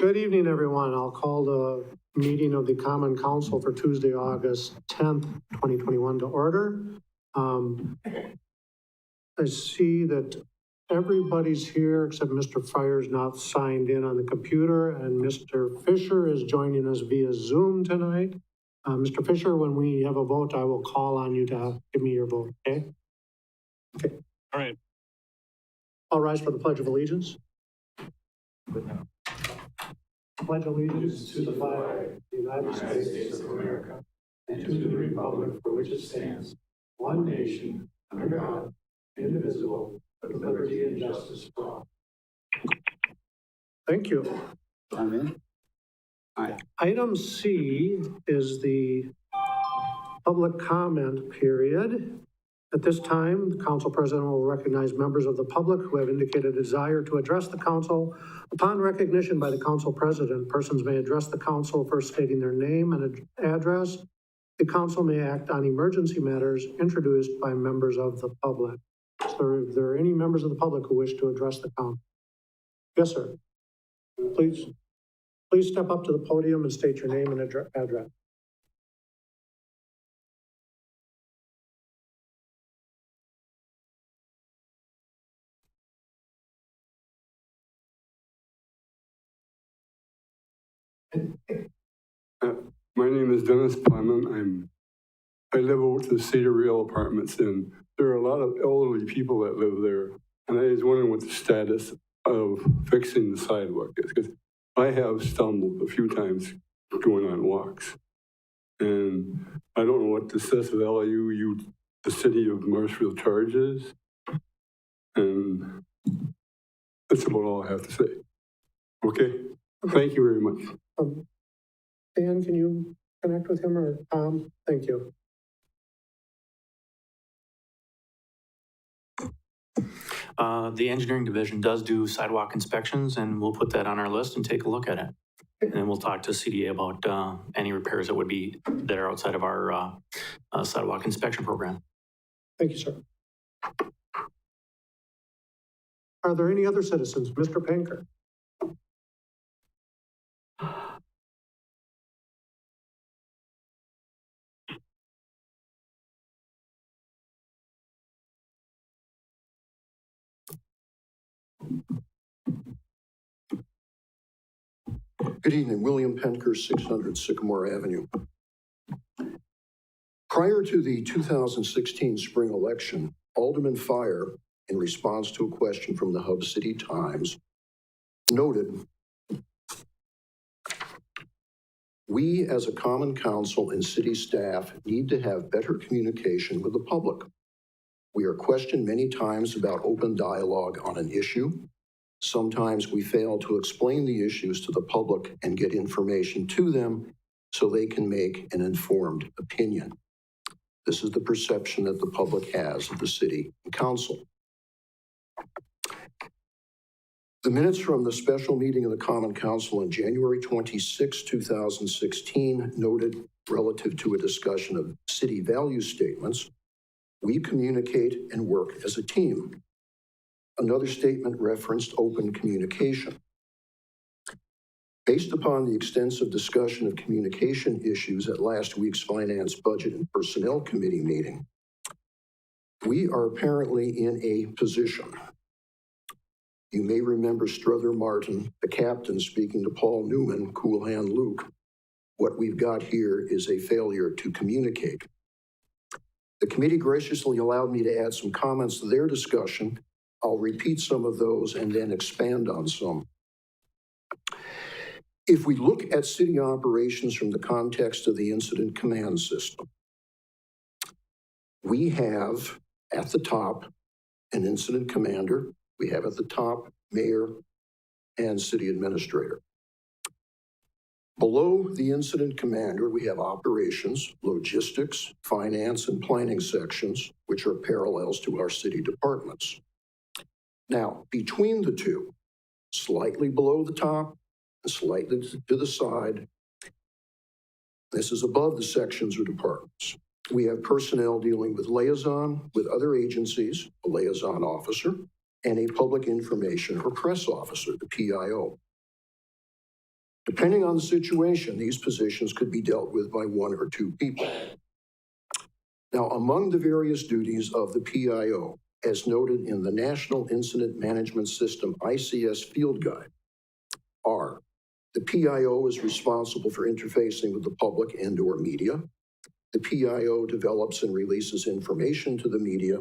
Good evening, everyone. I'll call the meeting of the Common Council for Tuesday, August 10th, 2021 to order. I see that everybody's here except Mr. Fryer's not signed in on the computer, and Mr. Fisher is joining us via Zoom tonight. Mr. Fisher, when we have a vote, I will call on you to give me your vote, okay? Okay. All right. I'll rise for the Pledge of Allegiance. Pledge allegiance to the flag of the United States of America and to the republic for which it stands, one nation, under God, indivisible, with liberty and justice for all. Thank you. Amen. Item C is the public comment period. At this time, the council president will recognize members of the public who have indicated a desire to address the council. Upon recognition by the council president, persons may address the council first stating their name and address. The council may act on emergency matters introduced by members of the public. So are there any members of the public who wish to address the council? Yes, sir. Please step up to the podium and state your name and address. My name is Dennis Plemon. I live over to the Cedar Real Apartments, and there are a lot of elderly people that live there. And I was wondering what the status of fixing the sidewalk is, because I have stumbled a few times going on walks. And I don't know what the assessor of LIU, the city of Marshfield charges. And that's about all I have to say. Okay? Thank you very much. Dan, can you connect with him, or Tom? Thank you. The engineering division does do sidewalk inspections, and we'll put that on our list and take a look at it. And then we'll talk to CDA about any repairs that are outside of our sidewalk inspection program. Thank you, sir. Are there any other citizens? Mr. Panker? Good evening, William Penker, 600 Sycamore Avenue. Prior to the 2016 spring election, Alderman Fire, in response to a question from the Hub City Times, noted, "We as a common council and city staff need to have better communication with the public. We are questioned many times about open dialogue on an issue. Sometimes we fail to explain the issues to the public and get information to them so they can make an informed opinion. This is the perception that the public has of the city and council." The minutes from the special meeting of the Common Council on January 26, 2016 noted, relative to a discussion of city value statements, "We communicate and work as a team." Another statement referenced open communication. Based upon the extensive discussion of communication issues at last week's Finance, Budget, and Personnel Committee meeting, we are apparently in a position. You may remember Strother Martin, the captain, speaking to Paul Newman, Cool Hand Luke. "What we've got here is a failure to communicate." The committee graciously allowed me to add some comments to their discussion. I'll repeat some of those and then expand on some. If we look at city operations from the context of the incident command system, we have at the top an incident commander. We have at the top mayor and city administrator. Below the incident commander, we have operations, logistics, finance, and planning sections, which are parallels to our city departments. Now, between the two, slightly below the top and slightly to the side, this is above the sections or departments. We have personnel dealing with liaison with other agencies, a liaison officer, and a public information or press officer, the PIO. Depending on the situation, these positions could be dealt with by one or two people. Now, among the various duties of the PIO, as noted in the National Incident Management System ICS Field Guide, are the PIO is responsible for interfacing with the public and/or media. The PIO develops and releases information to the media.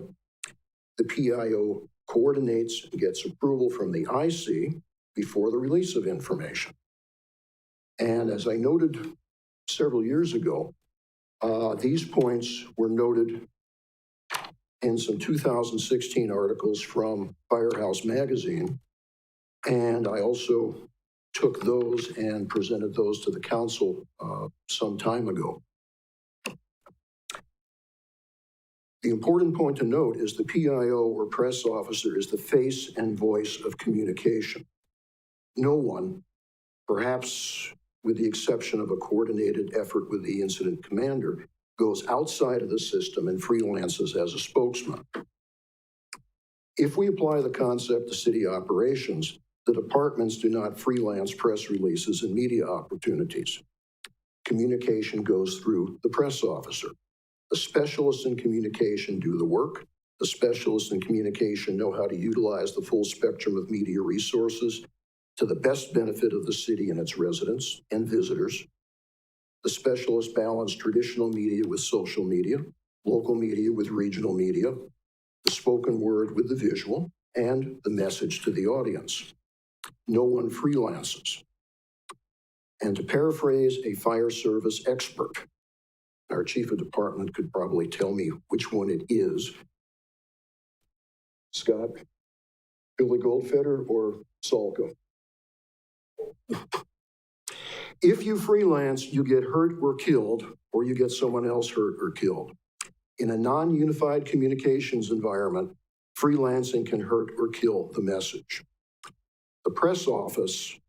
The PIO coordinates and gets approval from the IC before the release of information. And as I noted several years ago, these points were noted in some 2016 articles from Firehouse Magazine. And I also took those and presented those to the council some time ago. The important point to note is the PIO or press officer is the face and voice of communication. No one, perhaps with the exception of a coordinated effort with the incident commander, goes outside of the system and freelances as a spokesman. If we apply the concept to city operations, the departments do not freelance press releases and media opportunities. Communication goes through the press officer. The specialists in communication do the work. The specialists in communication know how to utilize the full spectrum of media resources to the best benefit of the city and its residents and visitors. The specialists balance traditional media with social media, local media with regional media, the spoken word with the visual, and the message to the audience. No one freelances. And to paraphrase a fire service expert, our chief of department could probably tell me which one it is. Scott, Billy Goldfeder, or Salka? If you freelance, you get hurt or killed, or you get someone else hurt or killed. In a non-unified communications environment, freelancing can hurt or kill the message. The press office,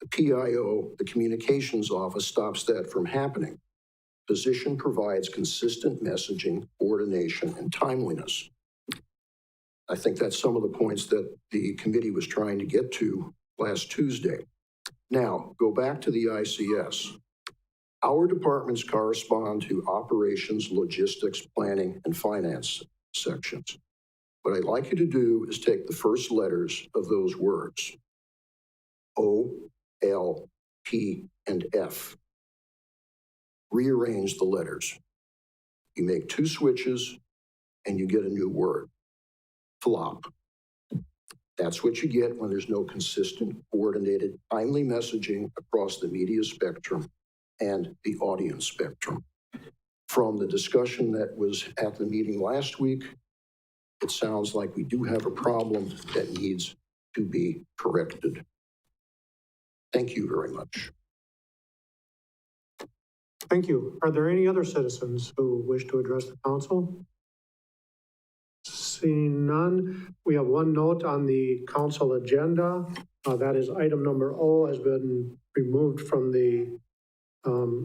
the PIO, the communications office stops that from happening. Position provides consistent messaging, coordination, and timeliness. I think that's some of the points that the committee was trying to get to last Tuesday. Now, go back to the ICS. Our departments correspond to operations, logistics, planning, and finance sections. What I'd like you to do is take the first letters of those words, O, L, P, and F. Rearrange the letters. You make two switches and you get a new word, flop. That's what you get when there's no consistent, coordinated, timely messaging across the media spectrum and the audience spectrum. From the discussion that was at the meeting last week, it sounds like we do have a problem that needs to be corrected. Thank you very much. Thank you. Are there any other citizens who wish to address the council? Seeing none, we have one note on the council agenda. That is item number O has been removed from the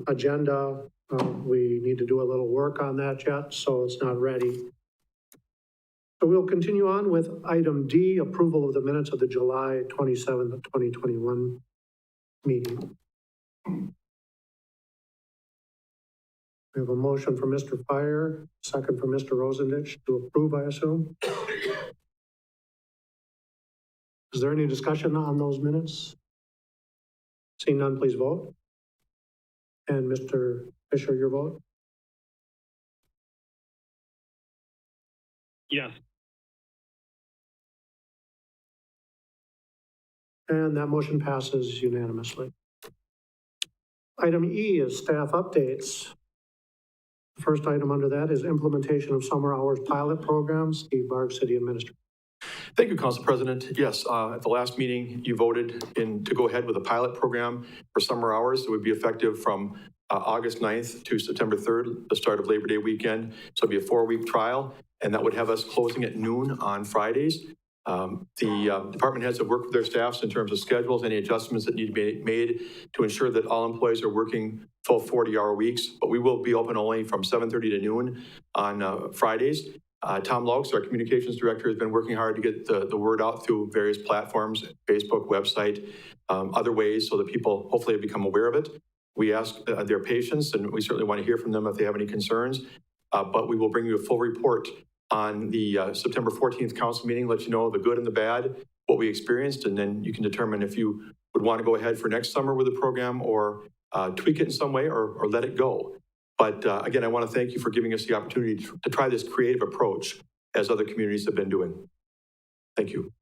agenda. We need to do a little work on that yet, so it's not ready. So we'll continue on with item D, approval of the minutes of the July 27th, 2021 meeting. We have a motion from Mr. Fire, second from Mr. Rosendich to approve, I assume. Is there any discussion on those minutes? Seeing none, please vote. And Mr. Fisher, your vote? Yes. And that motion passes unanimously. Item E is staff updates. The first item under that is implementation of summer hours pilot program. Steve Barg, City Administrator. Thank you, Council President. Yes, at the last meeting, you voted to go ahead with a pilot program for summer hours that would be effective from August 9th to September 3rd, the start of Labor Day weekend. So it'd be a 4-week trial, and that would have us closing at noon on Fridays. The department heads have worked with their staffs in terms of schedules, any adjustments that need to be made to ensure that all employees are working full 40-hour weeks, but we will be open only from 7:30 to noon on Fridays. Tom Laux, our communications director, has been working hard to get the word out through various platforms, Facebook, website, other ways so that people hopefully become aware of it. We ask their patience, and we certainly want to hear from them if they have any concerns. But we will bring you a full report on the September 14th council meeting, let you know the good and the bad, what we experienced, and then you can determine if you would want to go ahead for next summer with the program or tweak it in some way or let it go. But again, I want to thank you for giving us the opportunity to try this creative approach as other communities have been doing. Thank you.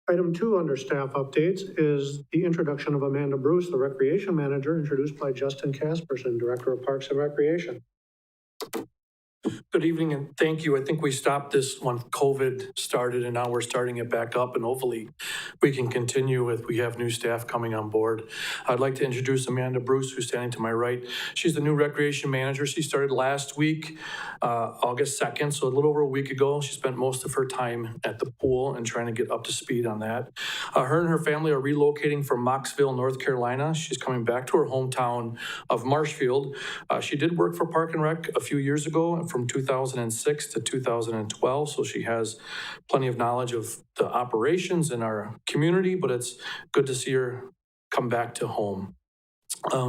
Item 2 under staff updates is the introduction of Amanda Bruce, the recreation manager, introduced by Justin Casperson, Director of Parks and Recreation. Good evening and thank you. I think we stopped this when COVID started and now we're starting it back up and hopefully we can continue if we have new staff coming on board. I'd like to introduce Amanda Bruce, who's standing to my right. She's the new recreation manager. She started last week, August 2nd, so a little over a week ago. She spent most of her time at the pool and trying to get up to speed on that. Her and her family are relocating from Marshfield, North Carolina. She's coming back to her hometown of Marshfield. She did work for Park and Rec a few years ago from 2006 to 2012, so she has plenty of knowledge of the operations in our community, but it's good to see her come back to home.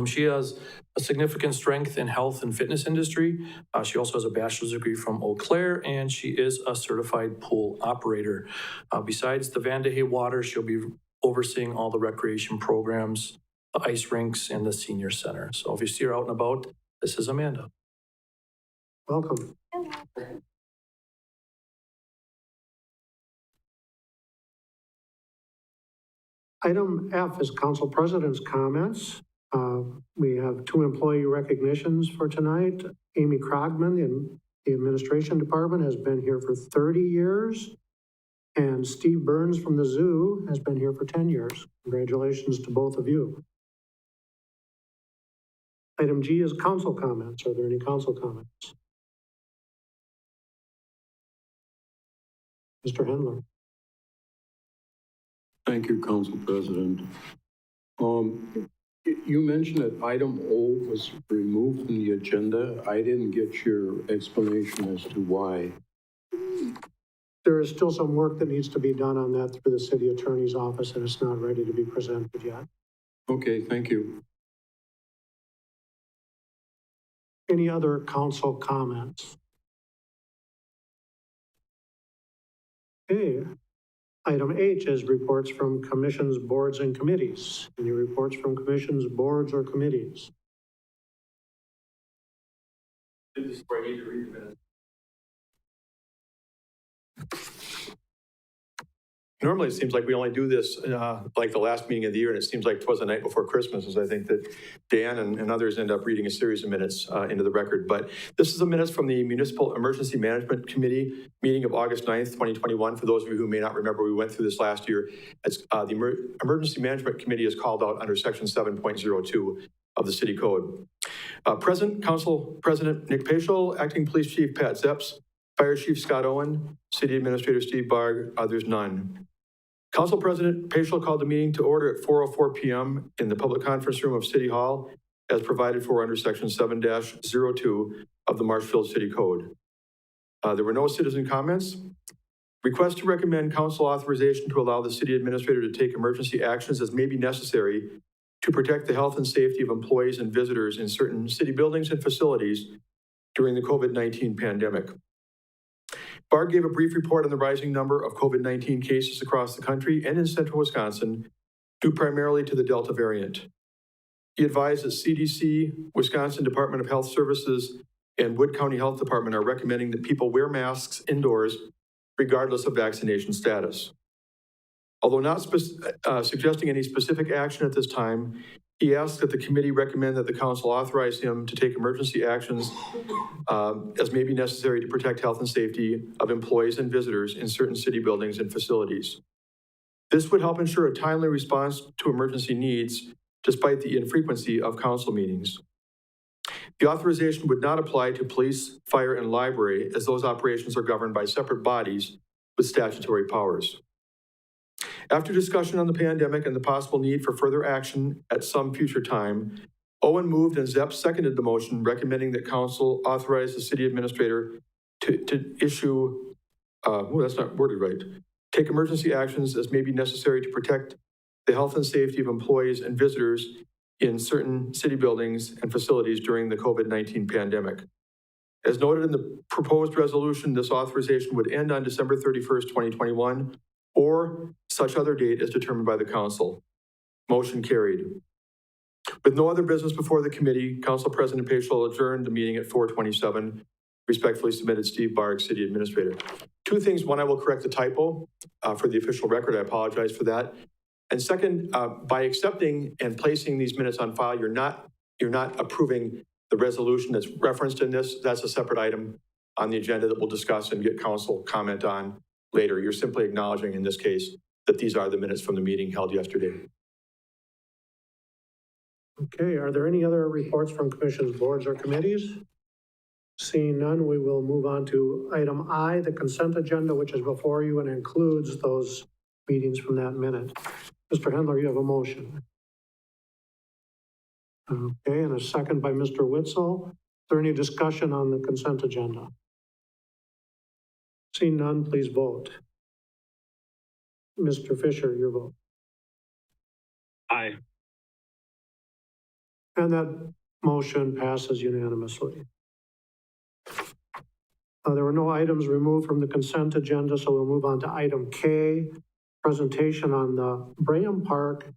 She has a significant strength in health and fitness industry. She also has a bachelor's degree from Eau Claire, and she is a certified pool operator. Besides the Van de Hey Water, she'll be overseeing all the recreation programs, the ice rinks, and the senior center. So if you see her out and about, this is Amanda. Welcome. Item F is Council President's comments. We have 2 employee recognitions for tonight. Amy Krogman in the Administration Department has been here for 30 years. And Steve Burns from the Zoo has been here for 10 years. Congratulations to both of you. Item G is council comments. Are there any council comments? Mr. Hendler. Thank you, Council President. You mentioned that item O was removed from the agenda. I didn't get your explanation as to why. There is still some work that needs to be done on that through the city attorney's office, and it's not ready to be presented yet. Okay, thank you. Any other council comments? Okay. Item H is reports from commissions, boards, and committees. Any reports from commissions, boards, or committees? This is where I need to read the minutes. Normally, it seems like we only do this like the last meeting of the year, and it seems like it was the night before Christmas, as I think that Dan and others end up reading a series of minutes into the record. But this is the minutes from the Municipal Emergency Management Committee meeting of August 9th, 2021. For those of you who may not remember, we went through this last year. It's, the Emergency Management Committee is called out under Section 7.02 of the City Code. Present, Council President Nick Paschal, Acting Police Chief Pat Zepps, Fire Chief Scott Owen, City Administrator Steve Barg, others none. Council President Paschal called the meeting to order at 4:04 p.m. in the public conference room of City Hall as provided for under Section 7-02 of the Marshfield City Code. There were no citizen comments. Request to recommend council authorization to allow the city administrator to take emergency actions as may be necessary to protect the health and safety of employees and visitors in certain city buildings and facilities during the COVID-19 pandemic. Barg gave a brief report on the rising number of COVID-19 cases across the country and in central Wisconsin, due primarily to the Delta variant. He advised that CDC, Wisconsin Department of Health Services, and Wood County Health Department are recommending that people wear masks indoors, regardless of vaccination status. Although not suggesting any specific action at this time, he asked that the committee recommend that the council authorize him to take emergency actions as may be necessary to protect health and safety of employees and visitors in certain city buildings and facilities. This would help ensure a timely response to emergency needs despite the infrequency of council meetings. The authorization would not apply to police, fire, and library, as those operations are governed by separate bodies with statutory powers. After discussion on the pandemic and the possible need for further action at some future time, Owen moved and Zepp seconded the motion recommending that council authorize the city administrator to issue, that's not worded right, take emergency actions as may be necessary to protect the health and safety of employees and visitors in certain city buildings and facilities during the COVID-19 pandemic. As noted in the proposed resolution, this authorization would end on December 31st, 2021, or such other date as determined by the council. Motion carried. With no other business before the committee, Council President Page will adjourn the meeting at 4:27. Respectfully submitted, Steve Bark, City Administrator. Two things. One, I will correct the typo for the official record. I apologize for that. And second, by accepting and placing these minutes on file, you're not approving the resolution that's referenced in this. That's a separate item on the agenda that we'll discuss and get council comment on later. You're simply acknowledging in this case that these are the minutes from the meeting held yesterday. Okay, are there any other reports from commissions, boards, or committees? Seeing none, we will move on to item I, the consent agenda, which is before you and includes those meetings from that minute. Mr. Hendler, you have a motion. Okay, and a second by Mr. Witzel. Is there any discussion on the consent agenda? Seeing none, please vote. Mr. Fisher, your vote. Aye. And that motion passes unanimously. There were no items removed from the consent agenda, so we'll move on to item K, presentation on the Braham Park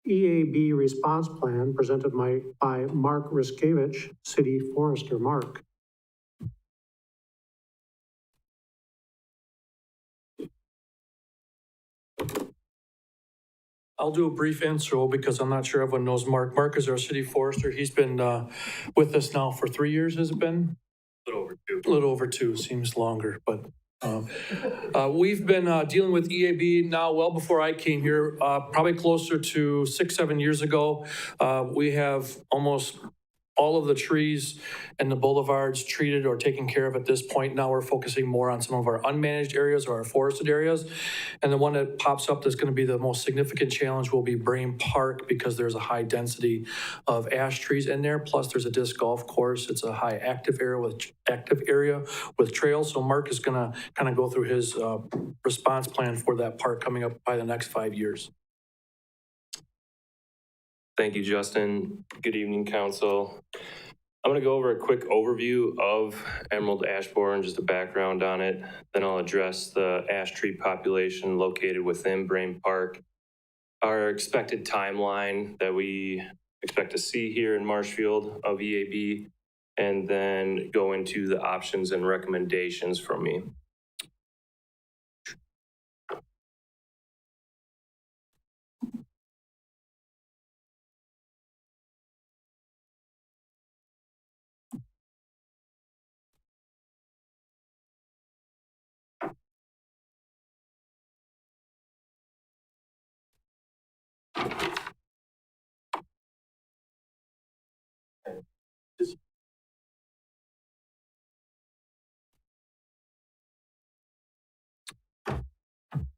EAB response plan presented by Mark Riskevich, City Forester. Mark. I'll do a brief intro because I'm not sure everyone knows Mark. Mark is our city forester. He's been with us now for 3 years, has it been? A little over two. A little over two, seems longer, but we've been dealing with EAB now well before I came here, probably closer to 6-7 years ago. We have almost all of the trees and the boulevards treated or taken care of at this point. Now we're focusing more on some of our unmanaged areas or our forested areas. And the one that pops up that's going to be the most significant challenge will be Braham Park because there's a high density of ash trees in there. Plus there's a disc golf course. It's a high active area with trails. So Mark is going to kind of go through his response plan for that park coming up by the next 5 years. Thank you, Justin. Good evening, council. I'm going to go over a quick overview of emerald ash borer and just a background on it. Then I'll address the ash tree population located within Braham Park, our expected timeline that we expect to see here in Marshfield of EAB, and then go into the options and recommendations from me.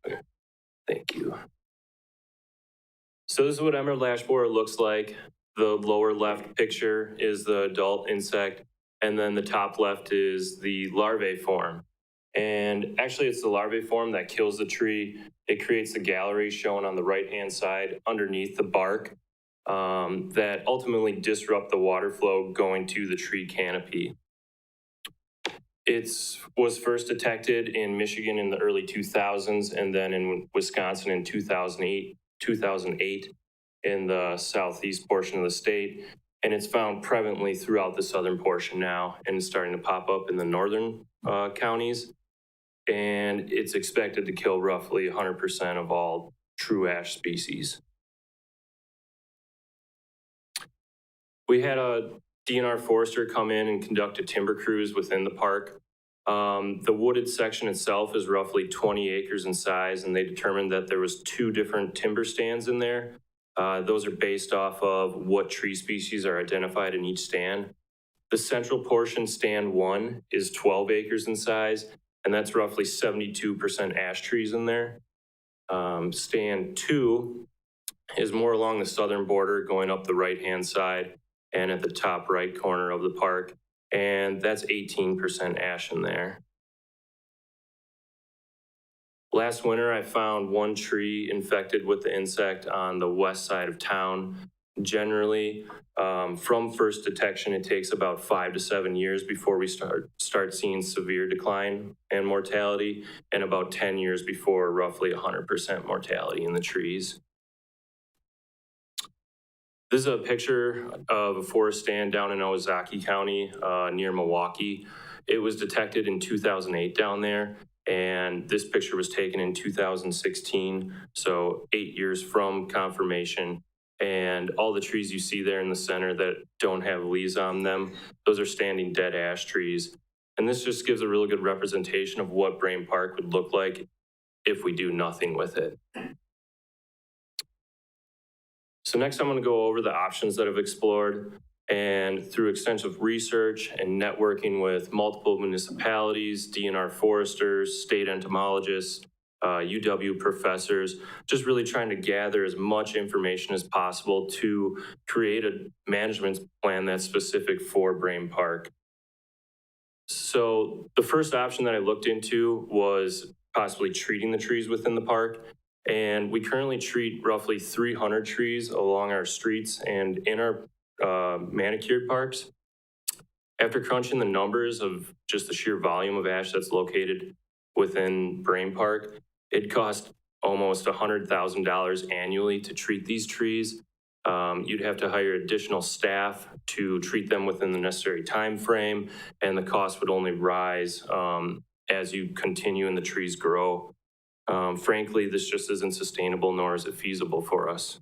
Okay. Thank you. So this is what emerald ash borer looks like. The lower left picture is the adult insect, and then the top left is the larvae form. And actually it's the larvae form that kills the tree. It creates the gallery shown on the right-hand side underneath the bark that ultimately disrupt the water flow going to the tree canopy. It was first detected in Michigan in the early 2000s and then in Wisconsin in 2008 in the southeast portion of the state. And it's found prevalently throughout the southern portion now and starting to pop up in the northern counties. And it's expected to kill roughly 100% of all true ash species. We had a DNR forester come in and conduct a timber cruise within the park. The wooded section itself is roughly 20 acres in size, and they determined that there was 2 different timber stands in there. Those are based off of what tree species are identified in each stand. The central portion, stand 1, is 12 acres in size, and that's roughly 72% ash trees in there. Stand 2 is more along the southern border, going up the right-hand side and at the top right corner of the park, and that's 18% ash in there. Last winter, I found one tree infected with the insect on the west side of town. Generally, from first detection, it takes about 5 to 7 years before we start seeing severe decline and mortality, and about 10 years before roughly 100% mortality in the trees. This is a picture of a forest stand down in Ozaki County near Milwaukee. It was detected in 2008 down there, and this picture was taken in 2016, so 8 years from confirmation. And all the trees you see there in the center that don't have leaves on them, those are standing dead ash trees. And this just gives a really good representation of what Brain Park would look like if we do nothing with it. So next I'm going to go over the options that I've explored, and through extensive research and networking with multiple municipalities, DNR foresters, state entomologists, UW professors, just really trying to gather as much information as possible to create a management plan that's specific for Brain Park. So the first option that I looked into was possibly treating the trees within the park. And we currently treat roughly 300 trees along our streets and in our manicured parks. After crunching the numbers of just the sheer volume of ash that's located within Brain Park, it cost almost $100,000 annually to treat these trees. You'd have to hire additional staff to treat them within the necessary time frame, and the cost would only rise as you continue and the trees grow. Frankly, this just isn't sustainable, nor is it feasible for us.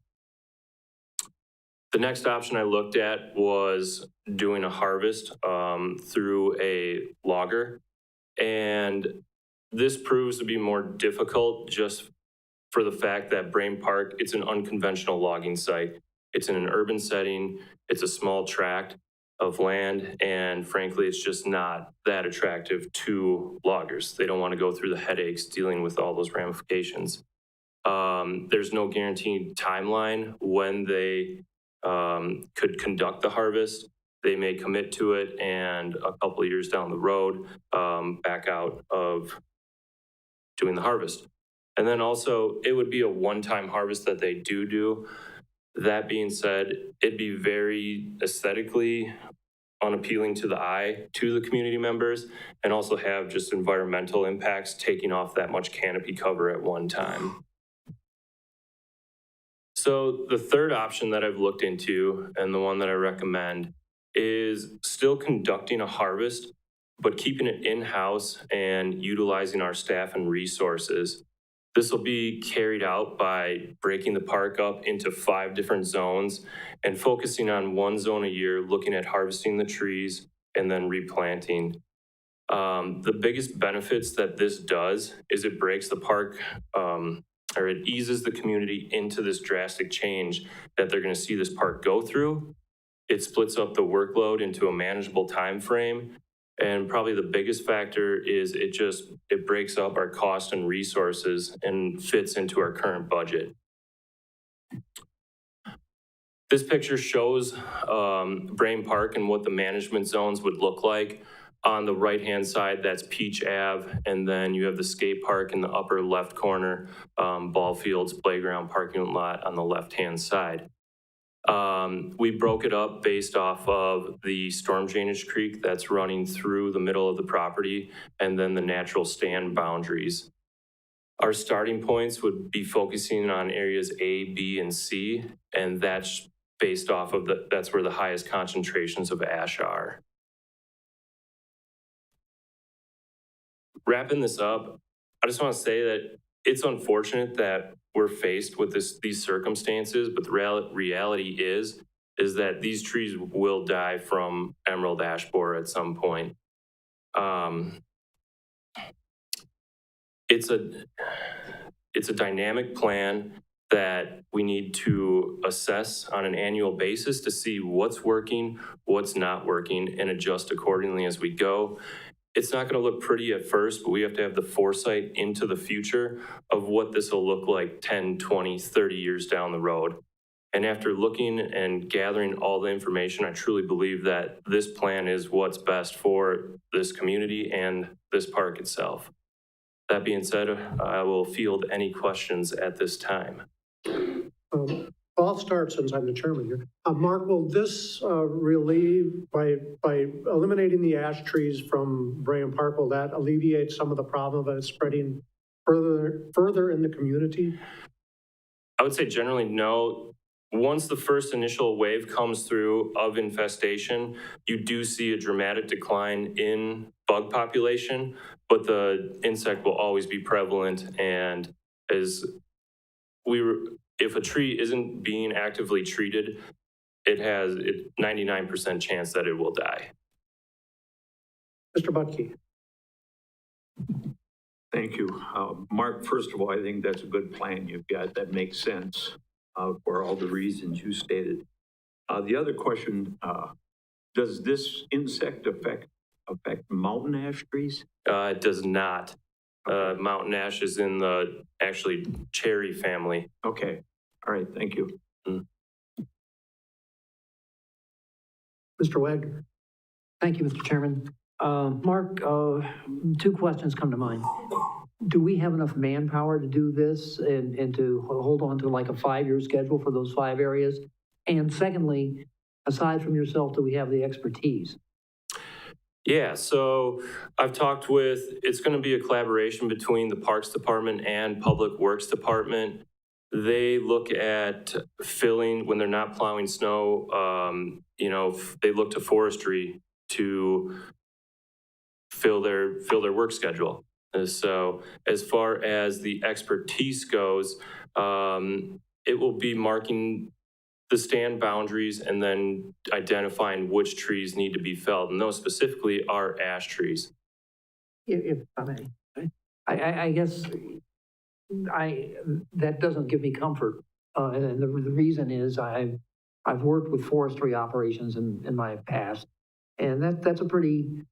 The next option I looked at was doing a harvest through a logger. And this proves to be more difficult just for the fact that Brain Park, it's an unconventional logging site. It's in an urban setting, it's a small tract of land, and frankly, it's just not that attractive to loggers. They don't want to go through the headaches dealing with all those ramifications. There's no guaranteed timeline when they could conduct the harvest. They may commit to it and a couple of years down the road, back out of doing the harvest. And then also, it would be a one-time harvest that they do. That being said, it'd be very aesthetically unappealing to the eye to the community members, and also have just environmental impacts taking off that much canopy cover at one time. So the third option that I've looked into, and the one that I recommend, is still conducting a harvest, but keeping it in-house and utilizing our staff and resources. This will be carried out by breaking the park up into 5 different zones and focusing on one zone a year, looking at harvesting the trees and then replanting. The biggest benefits that this does is it breaks the park, or it eases the community into this drastic change that they're going to see this park go through. It splits up the workload into a manageable time frame. And probably the biggest factor is it breaks up our cost and resources and fits into our current budget. This picture shows Brain Park and what the management zones would look like. On the right-hand side, that's Peach Ave, and then you have the skate park in the upper left corner, ball fields, playground, parking lot on the left-hand side. We broke it up based off of the storm drainage creek that's running through the middle of the property, and then the natural stand boundaries. Our starting points would be focusing on areas A, B, and C, and that's based off of that's where the highest concentrations of ash are. Wrapping this up, I just want to say that it's unfortunate that we're faced with these circumstances, but the reality is that these trees will die from emerald ash borer at some point. It's a dynamic plan that we need to assess on an annual basis to see what's working, what's not working, and adjust accordingly as we go. It's not going to look pretty at first, but we have to have the foresight into the future of what this will look like 10, 20, 30 years down the road. And after looking and gathering all the information, I truly believe that this plan is what's best for this community and this park itself. That being said, I will field any questions at this time. I'll start since I'm the chairman here. Mark, will this relieve, by eliminating the ash trees from Bray Park, will that alleviate some of the problem of it spreading further in the community? I would say generally no. Once the first initial wave comes through of infestation, you do see a dramatic decline in bug population, but the insect will always be prevalent. And if a tree isn't being actively treated, it has a 99% chance that it will die. Mr. Butke. Thank you. Mark, first of all, I think that's a good plan you've got. That makes sense for all the reasons you stated. The other question, does this insect affect mountain ash trees? It does not. Mountain ash is in the actually cherry family. Okay. All right. Thank you. Mr. Wagner. Thank you, Mr. Chairman. Mark, two questions come to mind. Do we have enough manpower to do this and to hold on to like a 5-year schedule for those 5 areas? And secondly, aside from yourself, do we have the expertise? Yeah, so I've talked with, it's going to be a collaboration between the Parks Department and Public Works Department. They look at filling when they're not plowing snow. They look to forestry to fill their work schedule. And so as far as the expertise goes, it will be marking the stand boundaries and then identifying which trees need to be felled. And those specifically are ash trees. If I may, I guess that doesn't give me comfort. And the reason is I've worked with forestry operations in my past, and that's a pretty,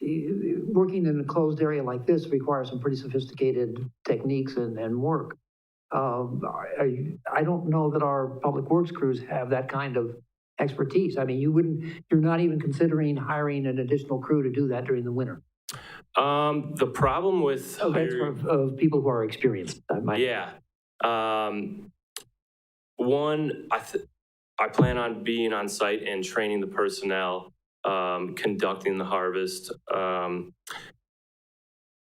working in a closed area like this requires some pretty sophisticated techniques and work. I don't know that our public works crews have that kind of expertise. I mean, you're not even considering hiring an additional crew to do that during the winter. The problem with of people who are experienced. Yeah. One, I plan on being on site and training the personnel, conducting the harvest.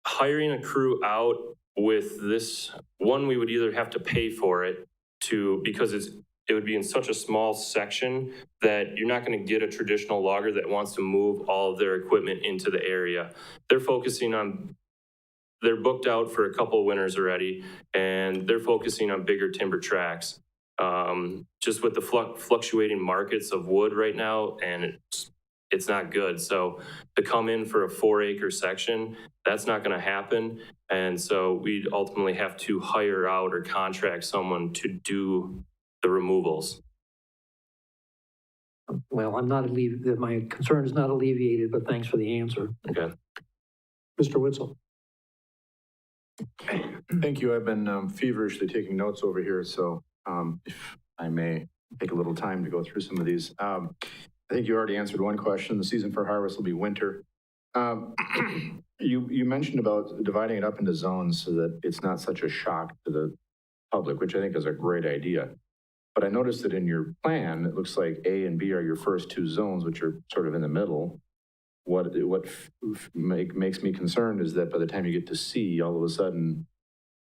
Hiring a crew out with this, one, we would either have to pay for it because it would be in such a small section that you're not going to get a traditional logger that wants to move all of their equipment into the area. They're booked out for a couple of winters already, and they're focusing on bigger timber tracts. Just with the fluctuating markets of wood right now, and it's not good. So to come in for a 4-acre section, that's not going to happen. And so we'd ultimately have to hire out or contract someone to do the removals. Well, my concern is not alleviated, but thanks for the answer. Okay. Mr. Witzel. Thank you. I've been feverishly taking notes over here, so if I may take a little time to go through some of these. I think you already answered one question. The season for harvest will be winter. You mentioned about dividing it up into zones so that it's not such a shock to the public, which I think is a great idea. But I noticed that in your plan, it looks like A and B are your first 2 zones, which are sort of in the middle. What makes me concerned is that by the time you get to C, all of a sudden,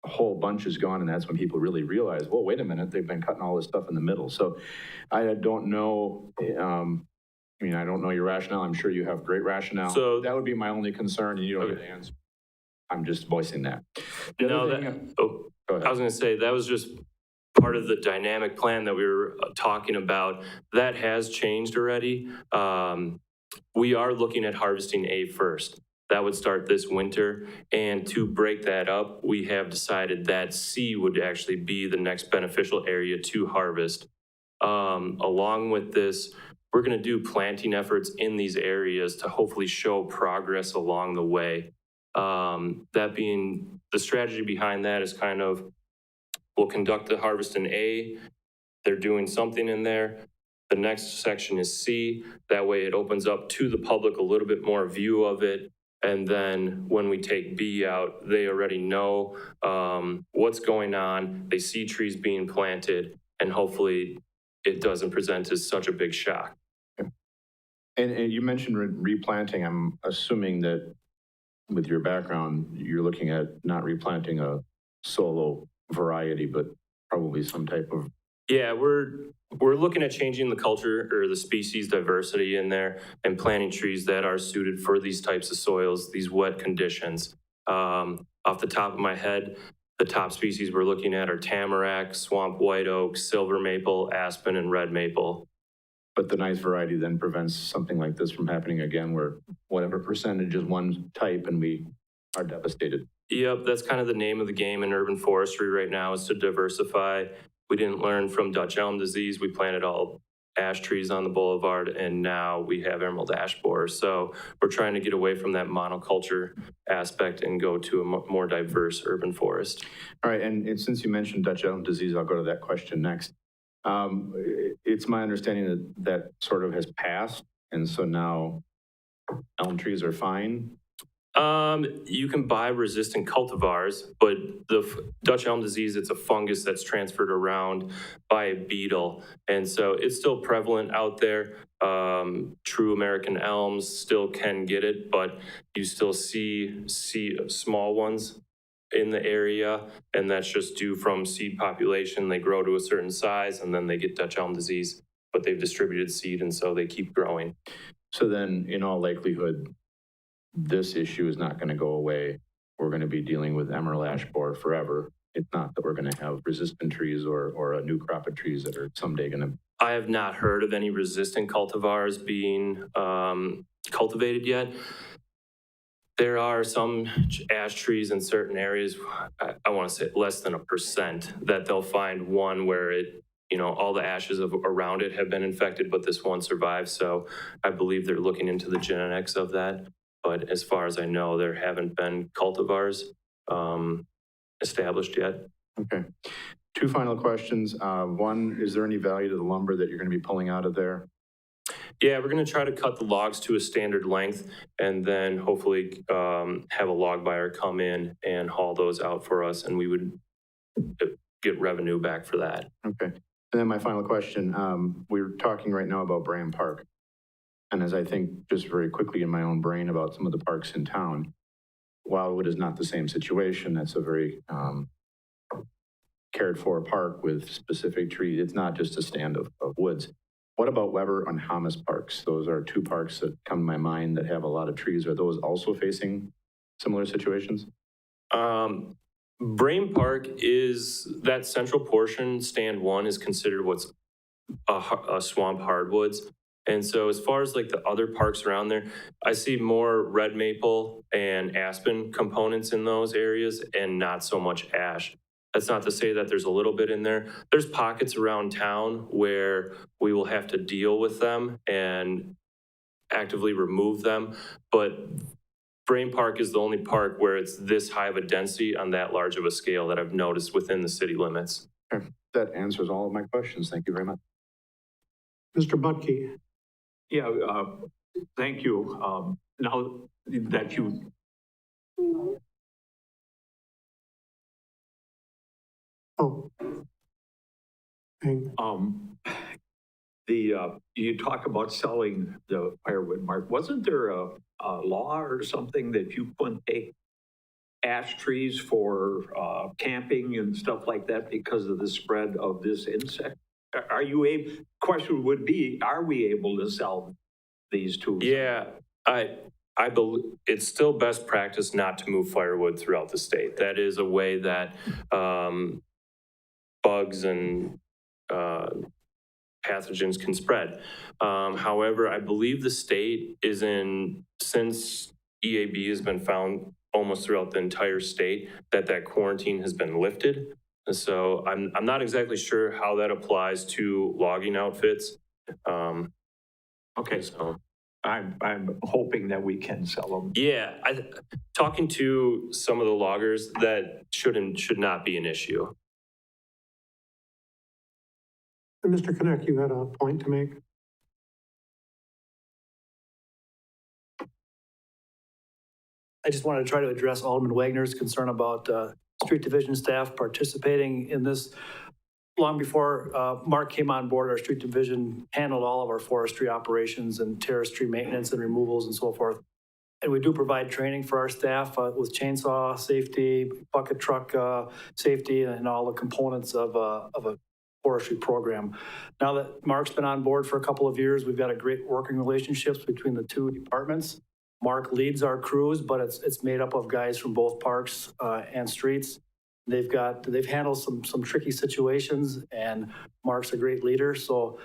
a whole bunch is gone, and that's when people really realize, well, wait a minute, they've been cutting all this stuff in the middle. So I don't know, I don't know your rationale. I'm sure you have great rationale. So that would be my only concern, and you don't get the answer. I'm just voicing that. I was going to say, that was just part of the dynamic plan that we were talking about. That has changed already. We are looking at harvesting A first. That would start this winter. And to break that up, we have decided that C would actually be the next beneficial area to harvest. Along with this, we're going to do planting efforts in these areas to hopefully show progress along the way. That being the strategy behind that is kind of, we'll conduct the harvest in A. They're doing something in there. The next section is C. That way it opens up to the public a little bit more view of it. And then when we take B out, they already know what's going on. They see trees being planted, and hopefully it doesn't present as such a big shock. And you mentioned replanting. I'm assuming that with your background, you're looking at not replanting a solo variety, but probably some type of. Yeah, we're looking at changing the culture or the species diversity in there and planting trees that are suited for these types of soils, these wet conditions. Off the top of my head, the top species we're looking at are tamarack, swamp white oak, silver maple, aspen, and red maple. But the nice variety then prevents something like this from happening again, where whatever percentage is one type and we are devastated. Yep, that's kind of the name of the game in urban forestry right now, is to diversify. We didn't learn from Dutch elm disease. We planted all ash trees on the boulevard, and now we have emerald ash borer. So we're trying to get away from that monoculture aspect and go to a more diverse urban forest. All right, and since you mentioned Dutch elm disease, I'll go to that question next. It's my understanding that that sort of has passed, and so now elm trees are fine. You can buy resistant cultivars, but the Dutch elm disease, it's a fungus that's transferred around by a beetle. And so it's still prevalent out there. True American elms still can get it, but you still see small ones in the area, and that's just due from seed population. They grow to a certain size and then they get Dutch elm disease, but they've distributed seed and so they keep growing. So then in all likelihood, this issue is not going to go away. We're going to be dealing with emerald ash borer forever. It's not that we're going to have resistant trees or a new crop of trees that are someday going to. I have not heard of any resistant cultivars being cultivated yet. There are some ash trees in certain areas, I want to say less than 1%, that they'll find one where it, all the ashes around it have been infected, but this one survives. So I believe they're looking into the genetics of that. But as far as I know, there haven't been cultivars established yet. Okay. Two final questions. One, is there any value to the lumber that you're going to be pulling out of there? Yeah, we're going to try to cut the logs to a standard length and then hopefully have a log buyer come in and haul those out for us, and we would get revenue back for that. Okay. And then my final question, we're talking right now about Bram Park. And as I think just very quickly in my own brain about some of the parks in town, Wildwood is not the same situation. That's a very cared for park with specific trees. It's not just a stand of woods. What about Weber and Hamas parks? Those are two parks that come to my mind that have a lot of trees. Are those also facing similar situations? Brain Park is, that central portion, stand one, is considered what's a swamp hardwoods. And so as far as like the other parks around there, I see more red maple and aspen components in those areas and not so much ash. That's not to say that there's a little bit in there. There's pockets around town where we will have to deal with them and actively remove them. But Brain Park is the only park where it's this high of a density on that large of a scale that I've noticed within the city limits. That answers all of my questions. Thank you very much. Mr. Butke. Yeah, thank you. Now that you. Oh. You talk about selling the firewood, Mark. Wasn't there a law or something that you couldn't take ash trees for camping and stuff like that because of the spread of this insect? Are you able? Question would be: are we able to sell these tools? Yeah, I believe it's still best practice not to move firewood throughout the state. That is a way that bugs and pathogens can spread. However, I believe the state is since EAB has been found almost throughout the entire state, that quarantine has been lifted. And so I'm not exactly sure how that applies to logging outfits. Okay, so I'm hoping that we can sell them. Yeah, talking to some of the loggers, that should not be an issue. And Mr. Knecht, you had a point to make? I just wanted to try to address Alderman Wagner's concern about street division staff participating in this. Long before Mark came on board, our street division handled all of our forestry operations and terrace tree maintenance and removals and so forth. And we do provide training for our staff with chainsaw safety, bucket truck safety, and all the components of a forestry program. Now that Mark's been on board for a couple of years, we've got a great working relationships between the two departments. Mark leads our crews, but it's made up of guys from both parks and streets. They've handled some tricky situations, and Mark's a great leader. So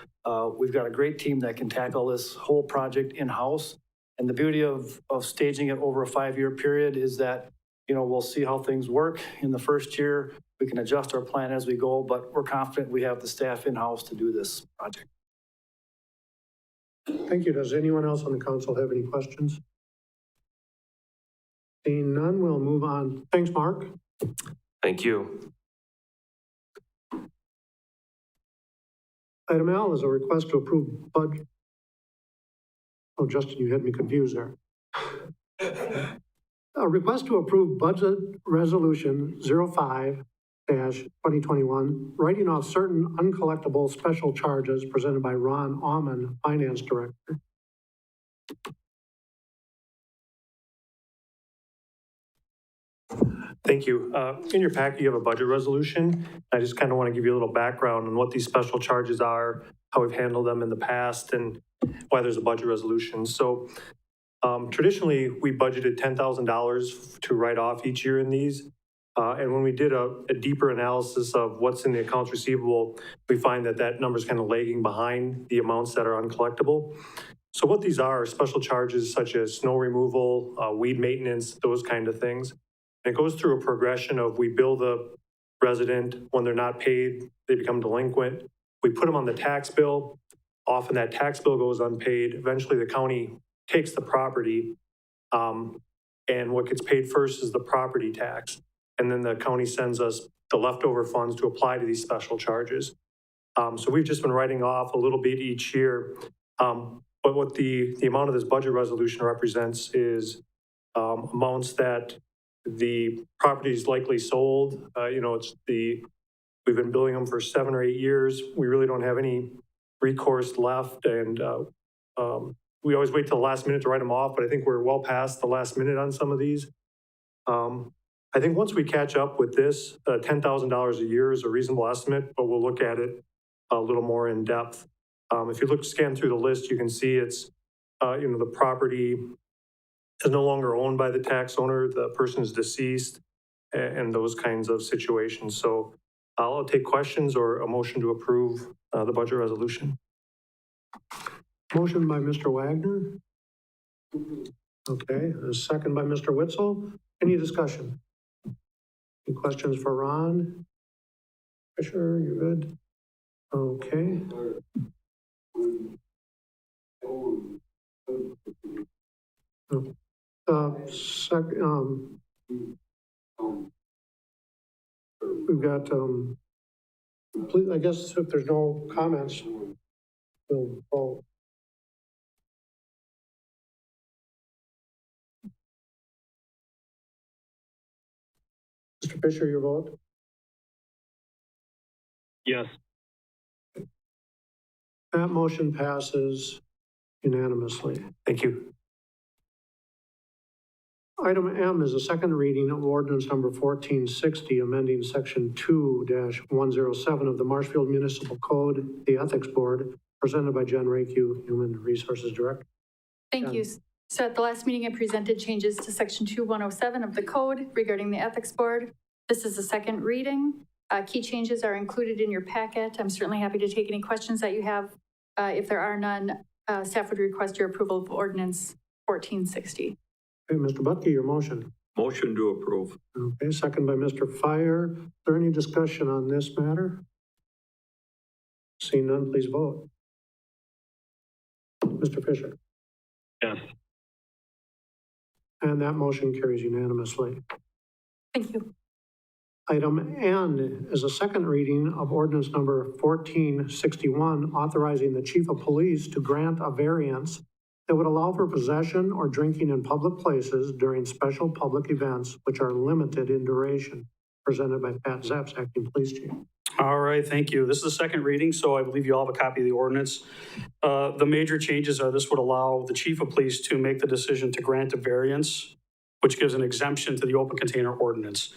we've got a great team that can tackle this whole project in-house. And the beauty of staging it over a 5-year period is that, we'll see how things work in the first year. We can adjust our plan as we go, but we're confident we have the staff in-house to do this project. Thank you. Does anyone else on the council have any questions? Seeing none, we'll move on. Thanks, Mark. Thank you. Item L is a request to approve budget. Oh, Justin, you had me confused there. A request to approve budget resolution 05-2021, writing off certain uncollectible special charges presented by Ron Aumann, Finance Director. Thank you. In your packet, you have a budget resolution. I just kind of want to give you a little background on what these special charges are, how we've handled them in the past, and why there's a budget resolution. So traditionally, we budgeted $10,000 to write off each year in these. And when we did a deeper analysis of what's in the accounts receivable, we find that number is kind of lagging behind the amounts that are uncollectible. So what these are special charges such as snow removal, weed maintenance, those kind of things. And it goes through a progression of we bill the resident. When they're not paid, they become delinquent. We put them on the tax bill. Often that tax bill goes unpaid. Eventually the county takes the property, and what gets paid first is the property tax. And then the county sends us the leftover funds to apply to these special charges. So we've just been writing off a little bit each year. But what the amount of this budget resolution represents is amounts that the property is likely sold. We've been billing them for 7 or 8 years. We really don't have any recourse left, and we always wait till the last minute to write them off, but I think we're well past the last minute on some of these. I think once we catch up with this, $10,000 a year is a reasonable estimate, but we'll look at it a little more in depth. If you scan through the list, you can see it's, the property is no longer owned by the tax owner, the person is deceased, and those kinds of situations. So I'll take questions or a motion to approve the budget resolution. Motion by Mr. Wagner. Okay, a second by Mr. Witzel. Any discussion? Any questions for Ron? Fisher, you good? Okay. We've got, I guess if there's no comments, we'll vote. Mr. Fisher, your vote? Yes. That motion passes unanimously. Thank you. Item M is a second reading of ordinance number 1460, amending section 2-107 of the Marshfield Municipal Code, the Ethics Board, presented by Jen Rakey, Human Resources Director. Thank you. So at the last meeting, I presented changes to section 2-107 of the code regarding the Ethics Board. This is the second reading. Key changes are included in your packet. I'm certainly happy to take any questions that you have. If there are none, staff would request your approval of ordinance 1460. Okay, Mr. Butke, your motion. Motion to approve. Okay, second by Mr. Fire. Is there any discussion on this matter? Seeing none, please vote. Mr. Fisher. Yes. And that motion carries unanimously. Thank you. Item N is a second reading of ordinance number 1461, authorizing the chief of police to grant a variance that would allow for possession or drinking in public places during special public events which are limited in duration, presented by Pat Zapps, Acting Police Chief. All right, thank you. This is the second reading, so I believe you all have a copy of the ordinance. The major changes are this would allow the chief of police to make the decision to grant a variance, which gives an exemption to the open container ordinance.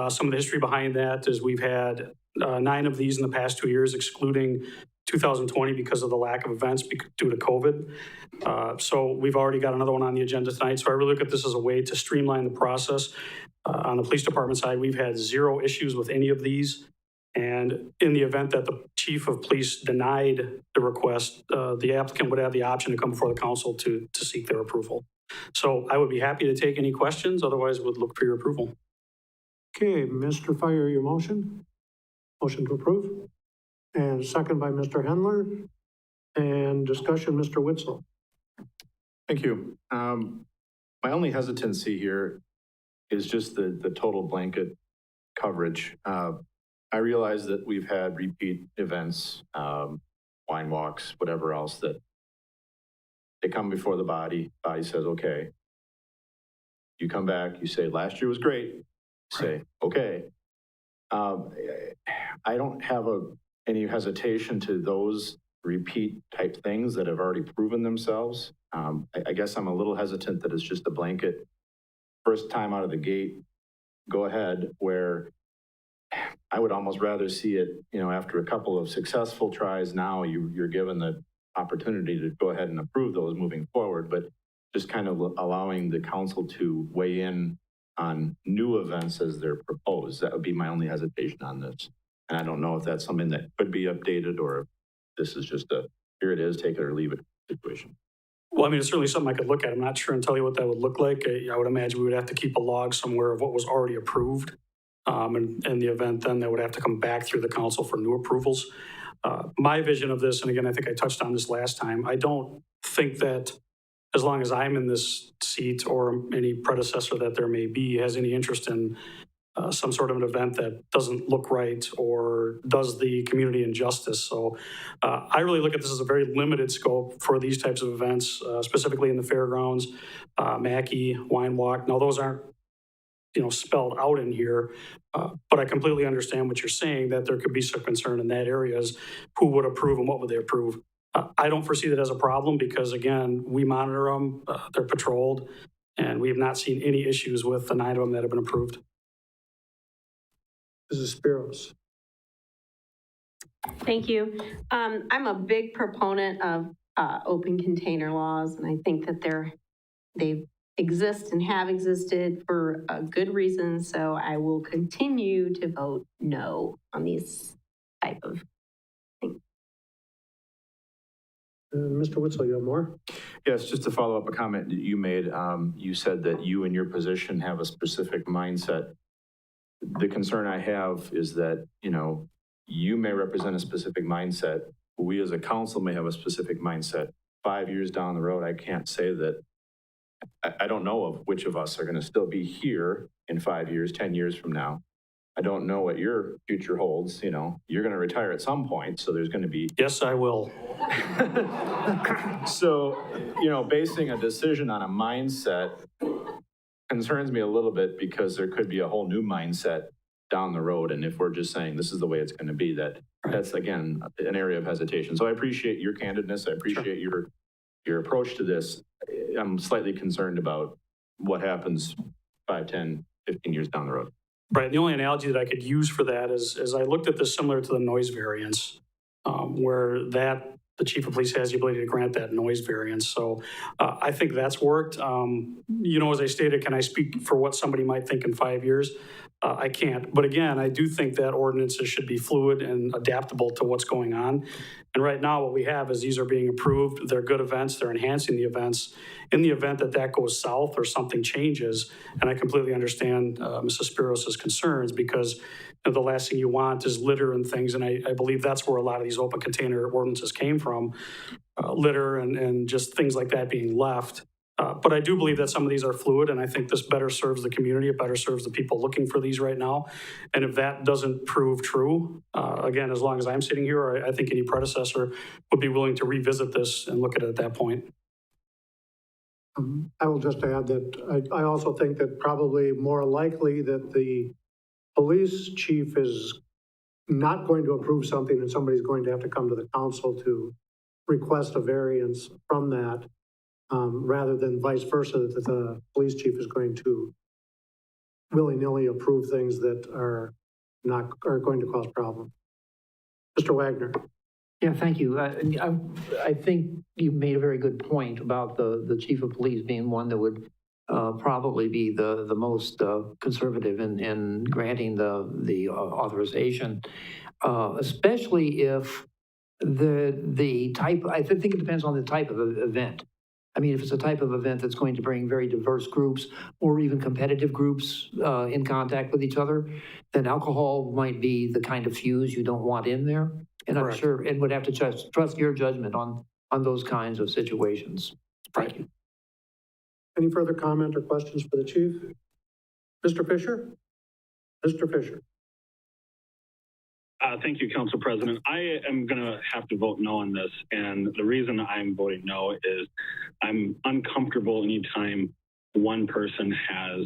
Some of the history behind that is we've had 9 of these in the past 2 years, excluding 2020 because of the lack of events due to COVID. So we've already got another one on the agenda tonight. So I really look at this as a way to streamline the process. On the police department side, we've had 0 issues with any of these. And in the event that the chief of police denied the request, the applicant would have the option to come before the council to seek their approval. So I would be happy to take any questions. Otherwise, would look for your approval. Okay, Mr. Fire, your motion? Motion to approve? And second by Mr. Hendler. And discussion, Mr. Witzel. Thank you. My only hesitancy here is just the total blanket coverage. I realize that we've had repeat events, wine walks, whatever else, that they come before the body says, okay. You come back, you say, last year was great. You say, okay. I don't have any hesitation to those repeat type things that have already proven themselves. I guess I'm a little hesitant that it's just a blanket first time out of the gate, go ahead, where I would almost rather see it, after a couple of successful tries, now you're given the opportunity to go ahead and approve those moving forward, but just kind of allowing the council to weigh in on new events as they're proposed. That would be my only hesitation on this. And I don't know if that's something that could be updated or if this is just here it is, take it or leave it situation. Well, I mean, it's certainly something I could look at. I'm not sure and tell you what that would look like. I would imagine we would have to keep a log somewhere of what was already approved. And in the event, then that would have to come back through the council for new approvals. My vision of this, and again, I think I touched on this last time, I don't think that as long as I'm in this seat or any predecessor that there may be has any interest in some sort of an event that doesn't look right or does the community injustice. So I really look at this as a very limited scope for these types of events, specifically in the fairgrounds, Mackey, Wine Walk. Now, those aren't spelled out in here, but I completely understand what you're saying, that there could be some concern in that area is who would approve and what would they approve. I don't foresee that as a problem because, again, we monitor them, they're patrolled, and we have not seen any issues with the 9 of them that have been approved. Mrs. Spiros. Thank you. I'm a big proponent of open container laws, and I think that they exist and have existed for a good reason. So I will continue to vote no on these type of things. Mr. Witzel, you have more? Yes, just to follow up a comment that you made. You said that you in your position have a specific mindset. The concern I have is that, you may represent a specific mindset. We as a council may have a specific mindset. 5 years down the road, I can't say that. I don't know of which of us are going to still be here in 5 years, 10 years from now. I don't know what your future holds. You're going to retire at some point, so there's going to be. Yes, I will. So, basing a decision on a mindset concerns me a little bit because there could be a whole new mindset down the road. And if we're just saying this is the way it's going to be, that's again, an area of hesitation. So I appreciate your candidness. I appreciate your approach to this. I'm slightly concerned about what happens 5, 10, 15 years down the road. Right. The only analogy that I could use for that is I looked at this similar to the noise variance, where the chief of police has the ability to grant that noise variance. So I think that's worked. As I stated, can I speak for what somebody might think in 5 years? I can't. But again, I do think that ordinances should be fluid and adaptable to what's going on. And right now what we have is these are being approved. They're good events. They're enhancing the events. In the event that goes south or something changes, and I completely understand Mrs. Spiros' concerns because the last thing you want is litter and things. And I believe that's where a lot of these open container ordinances came from, litter and just things like that being left. But I do believe that some of these are fluid, and I think this better serves the community. It better serves the people looking for these right now. And if that doesn't prove true, again, as long as I'm sitting here, I think any predecessor would be willing to revisit this and look at it at that point. I will just add that I also think that probably more likely that the police chief is not going to approve something and somebody's going to have to come to the council to request a variance from that, rather than vice versa, that the police chief is going to willy-nilly approve things that are going to cause problems. Mr. Wagner. Yeah, thank you. I think you made a very good point about the chief of police being one that would probably be the most conservative in granting the authorization, especially if the type, I think it depends on the type of event. I mean, if it's a type of event that's going to bring very diverse groups or even competitive groups in contact with each other, then alcohol might be the kind of fuse you don't want in there. And I'm sure, and would have to trust your judgment on those kinds of situations. Thank you. Any further comment or questions for the chief? Mr. Fisher? Mr. Fisher. Thank you, Council President. I am going to have to vote no on this. And the reason I'm voting no is I'm uncomfortable anytime one person has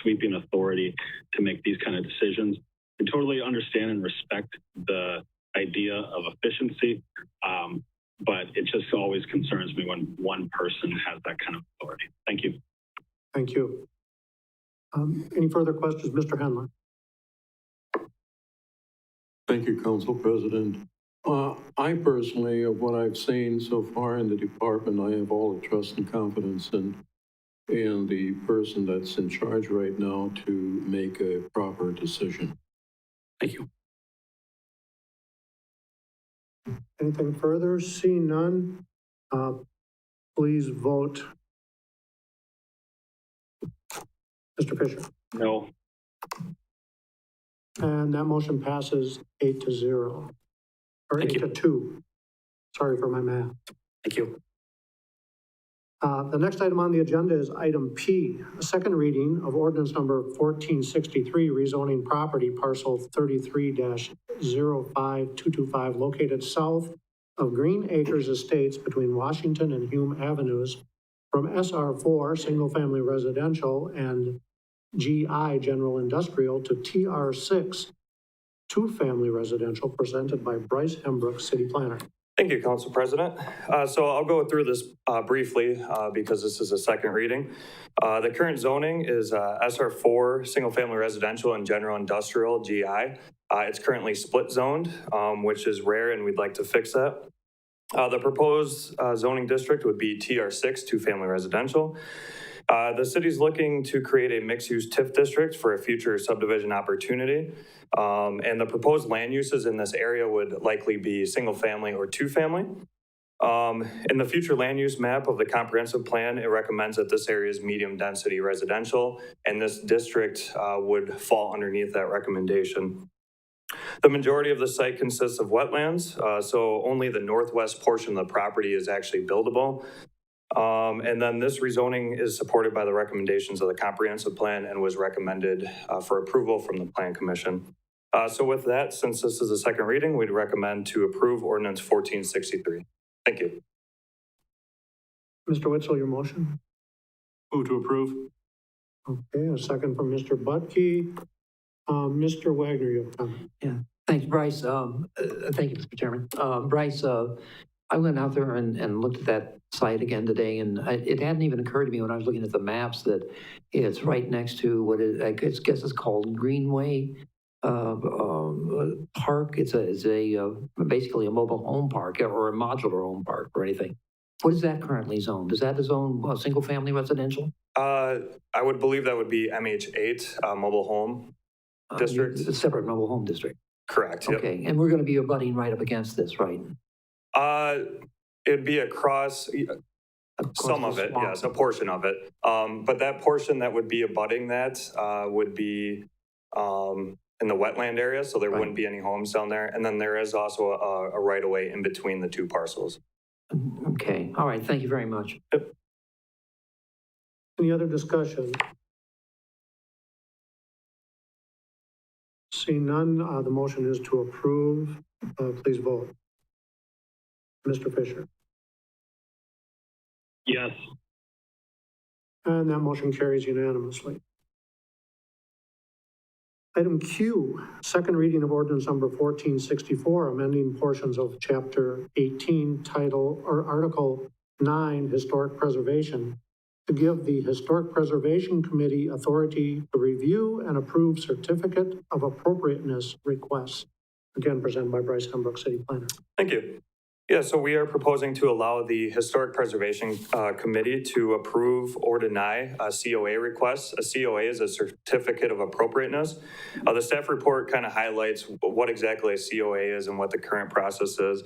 sweeping authority to make these kind of decisions. I totally understand and respect the idea of efficiency, but it just always concerns me when one person has that kind of authority. Thank you. Thank you. Any further questions, Mr. Henler? Thank you, Council President. I personally, of what I've seen so far in the department, I have all the trust and confidence in the person that's in charge right now to make a proper decision. Thank you. Anything further? Seeing none, please vote. Mr. Fisher? No. And that motion passes 8-0, or 8-2. Sorry for my math. Thank you. The next item on the agenda is item P, a second reading of ordinance number 1463, rezoning property parcel 33-05225 located south of Green Acres Estates between Washington and Hume Avenues from SR4, single-family residential, and GI, general industrial, to TR6, two-family residential, presented by Bryce Hembrook, city planner. Thank you, Council President. So I'll go through this briefly because this is a second reading. The current zoning is SR4, single-family residential and general industrial, GI. It's currently split zoned, which is rare, and we'd like to fix that. The proposed zoning district would be TR6, two-family residential. The city's looking to create a mixed-use TIF district for a future subdivision opportunity. And the proposed land uses in this area would likely be single-family or two-family. In the future land use map of the comprehensive plan, it recommends that this area is medium-density residential, and this district would fall underneath that recommendation. The majority of the site consists of wetlands, so only the northwest portion of the property is actually buildable. And then this rezoning is supported by the recommendations of the comprehensive plan and was recommended for approval from the Plan Commission. So with that, since this is a second reading, we'd recommend to approve ordinance 1463. Thank you. Mr. Witzel, your motion? Move to approve. Okay, a second from Mr. Butke. Mr. Wagner, you have a comment. Yeah, thanks, Bryce. Thank you, Mr. Chairman. Bryce, I went out there and looked at that site again today, and it hadn't even occurred to me when I was looking at the maps that it's right next to what I guess it's called Greenway Park. It's basically a mobile home park or a modular home park or anything. What is that currently zoned? Is that zone single-family residential? I would believe that would be MH8, mobile home district. A separate mobile home district. Correct. Yep. Okay, and we're going to be abutting right up against this, right? It'd be across some of it, yes, a portion of it. But that portion that would be abutting that would be in the wetland area, so there wouldn't be any homes down there. And then there is also a right-of-way in between the two parcels. Okay, all right, thank you very much. Yep. Any other discussion? Seeing none, the motion is to approve. Please vote. Mr. Fisher? Yes. And that motion carries unanimously. Item Q, second reading of ordinance number 1464, amending portions of Chapter 18, Title or Article 9, Historic Preservation, to give the Historic Preservation Committee authority to review and approve certificate of appropriateness requests. Again, presented by Bryce Hembrook, City Planner. Thank you. Yeah, so we are proposing to allow the Historic Preservation Committee to approve or deny a COA request. A COA is a certificate of appropriateness. The staff report kind of highlights what exactly a COA is and what the current process is.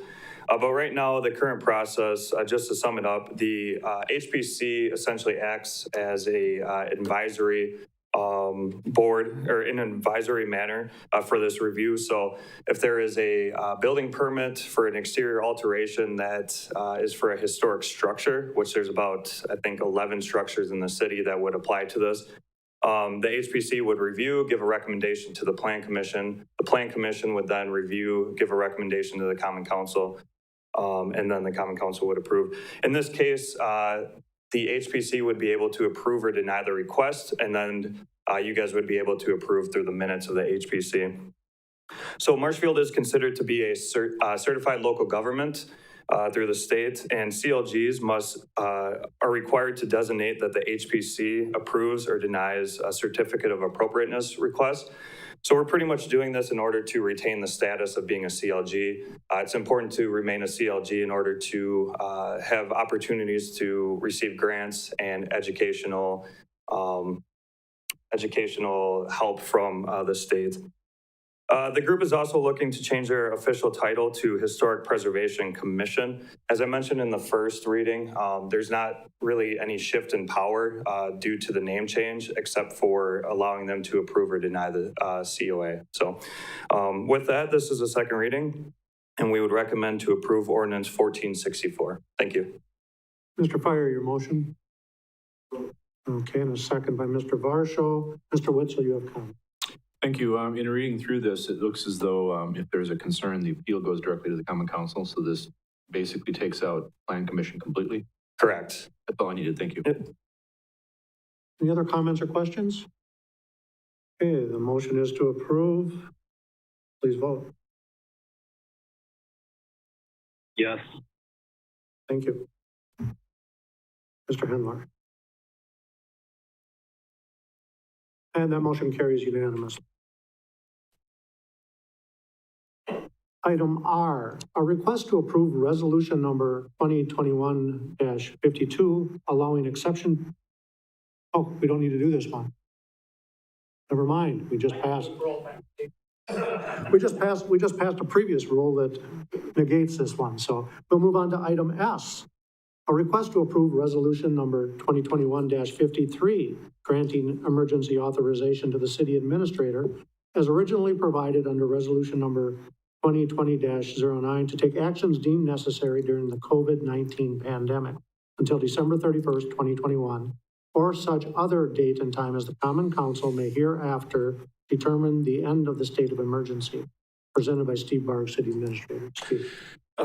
But right now, the current process, just to sum it up, the HPC essentially acts as a advisory board or in an advisory manner for this review. So if there is a building permit for an exterior alteration that is for a historic structure, which there's about, I think, 11 structures in the city that would apply to this, the HPC would review, give a recommendation to the Plan Commission. The Plan Commission would then review, give a recommendation to the Common Council, and then the Common Council would approve. In this case, the HPC would be able to approve or deny the request, and then you guys would be able to approve through the minutes of the HPC. So Marshfield is considered to be a certified local government through the state, and CLGs are required to designate that the HPC approves or denies a certificate of appropriateness request. So we're pretty much doing this in order to retain the status of being a CLG. It's important to remain a CLG in order to have opportunities to receive grants and educational help from the state. The group is also looking to change their official title to Historic Preservation Commission. As I mentioned in the first reading, there's not really any shift in power due to the name change, except for allowing them to approve or deny the COA. So with that, this is a second reading, and we would recommend to approve ordinance 1464. Thank you. Mr. Fire, your motion. Okay, and a second by Mr. Varsho. Mr. Witzel, you have comment. Thank you. In reading through this, it looks as though if there's a concern, the appeal goes directly to the Common Council. So this basically takes out Plan Commission completely. Correct. That's all I needed. Thank you. Any other comments or questions? Okay, the motion is to approve. Please vote. Yes. Thank you. Mr. Henlar. And that motion carries unanimously. Item R, a request to approve resolution number 2021-52, allowing exception. Oh, we don't need to do this one. Never mind, we just passed. We just passed a previous rule that negates this one. So we'll move on to item S, a request to approve resolution number 2021-53, granting emergency authorization to the city administrator as originally provided under resolution number 2020-09 to take actions deemed necessary during the COVID-19 pandemic until December 31st, 2021, or such other date and time as the Common Council may hereafter determine the end of the state of emergency. Presented by Steve Barg, City Administrator. Steve.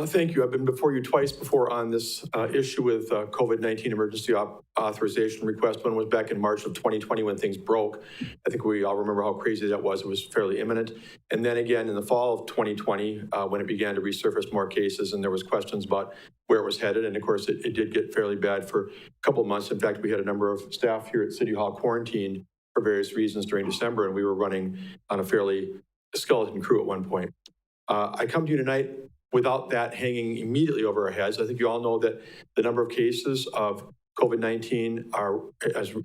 Thank you. I've been before you twice before on this issue with COVID-19 emergency authorization request. One was back in March of 2020 when things broke. I think we all remember how crazy that was. It was fairly imminent. And then again in the fall of 2020 when it began to resurface more cases and there was questions about where it was headed. And of course, it did get fairly bad for a couple of months. In fact, we had a number of staff here at City Hall quarantined for various reasons during December, and we were running on a fairly skeleton crew at one point. I come to you tonight without that hanging immediately over our heads. I think you all know that the number of cases of COVID-19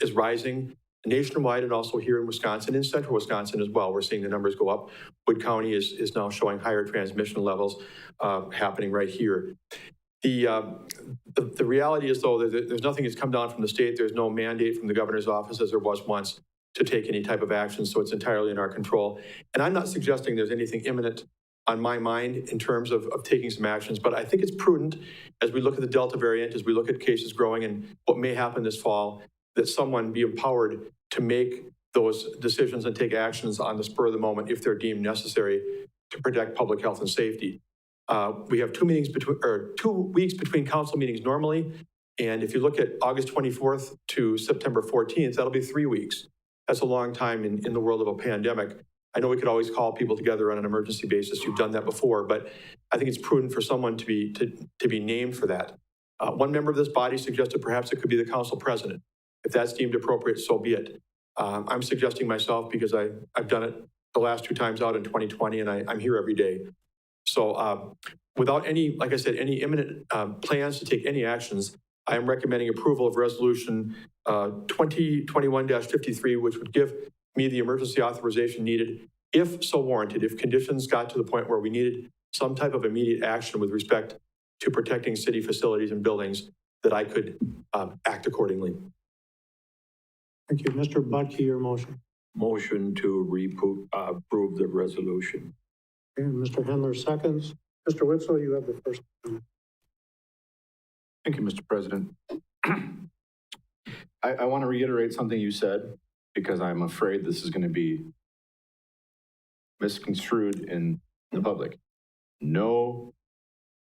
is rising nationwide and also here in Wisconsin, in central Wisconsin as well. We're seeing the numbers go up. Wood County is now showing higher transmission levels happening right here. The reality is, though, that there's nothing that's come down from the state. There's no mandate from the governor's office, as there was once, to take any type of action, so it's entirely in our control. And I'm not suggesting there's anything imminent on my mind in terms of taking some actions, but I think it's prudent as we look at the Delta variant, as we look at cases growing and what may happen this fall, that someone be empowered to make those decisions and take actions on the spur of the moment if they're deemed necessary to protect public health and safety. We have 2 weeks between council meetings normally. And if you look at August 24th to September 14th, that'll be 3 weeks. That's a long time in the world of a pandemic. I know we could always call people together on an emergency basis. You've done that before, but I think it's prudent for someone to be named for that. One member of this body suggested perhaps it could be the council president. If that's deemed appropriate, so be it. I'm suggesting myself because I've done it the last 2 times out in 2020, and I'm here every day. So without any, like I said, any imminent plans to take any actions, I am recommending approval of resolution 2021-53, which would give me the emergency authorization needed, if so warranted, if conditions got to the point where we needed some type of immediate action with respect to protecting city facilities and buildings, that I could act accordingly. Thank you. Mr. Butke, your motion. Motion to approve the resolution. And Mr. Hendler seconds. Mr. Witzel, you have the first. Thank you, Mr. President. I want to reiterate something you said, because I'm afraid this is going to be misconstrued in the public. No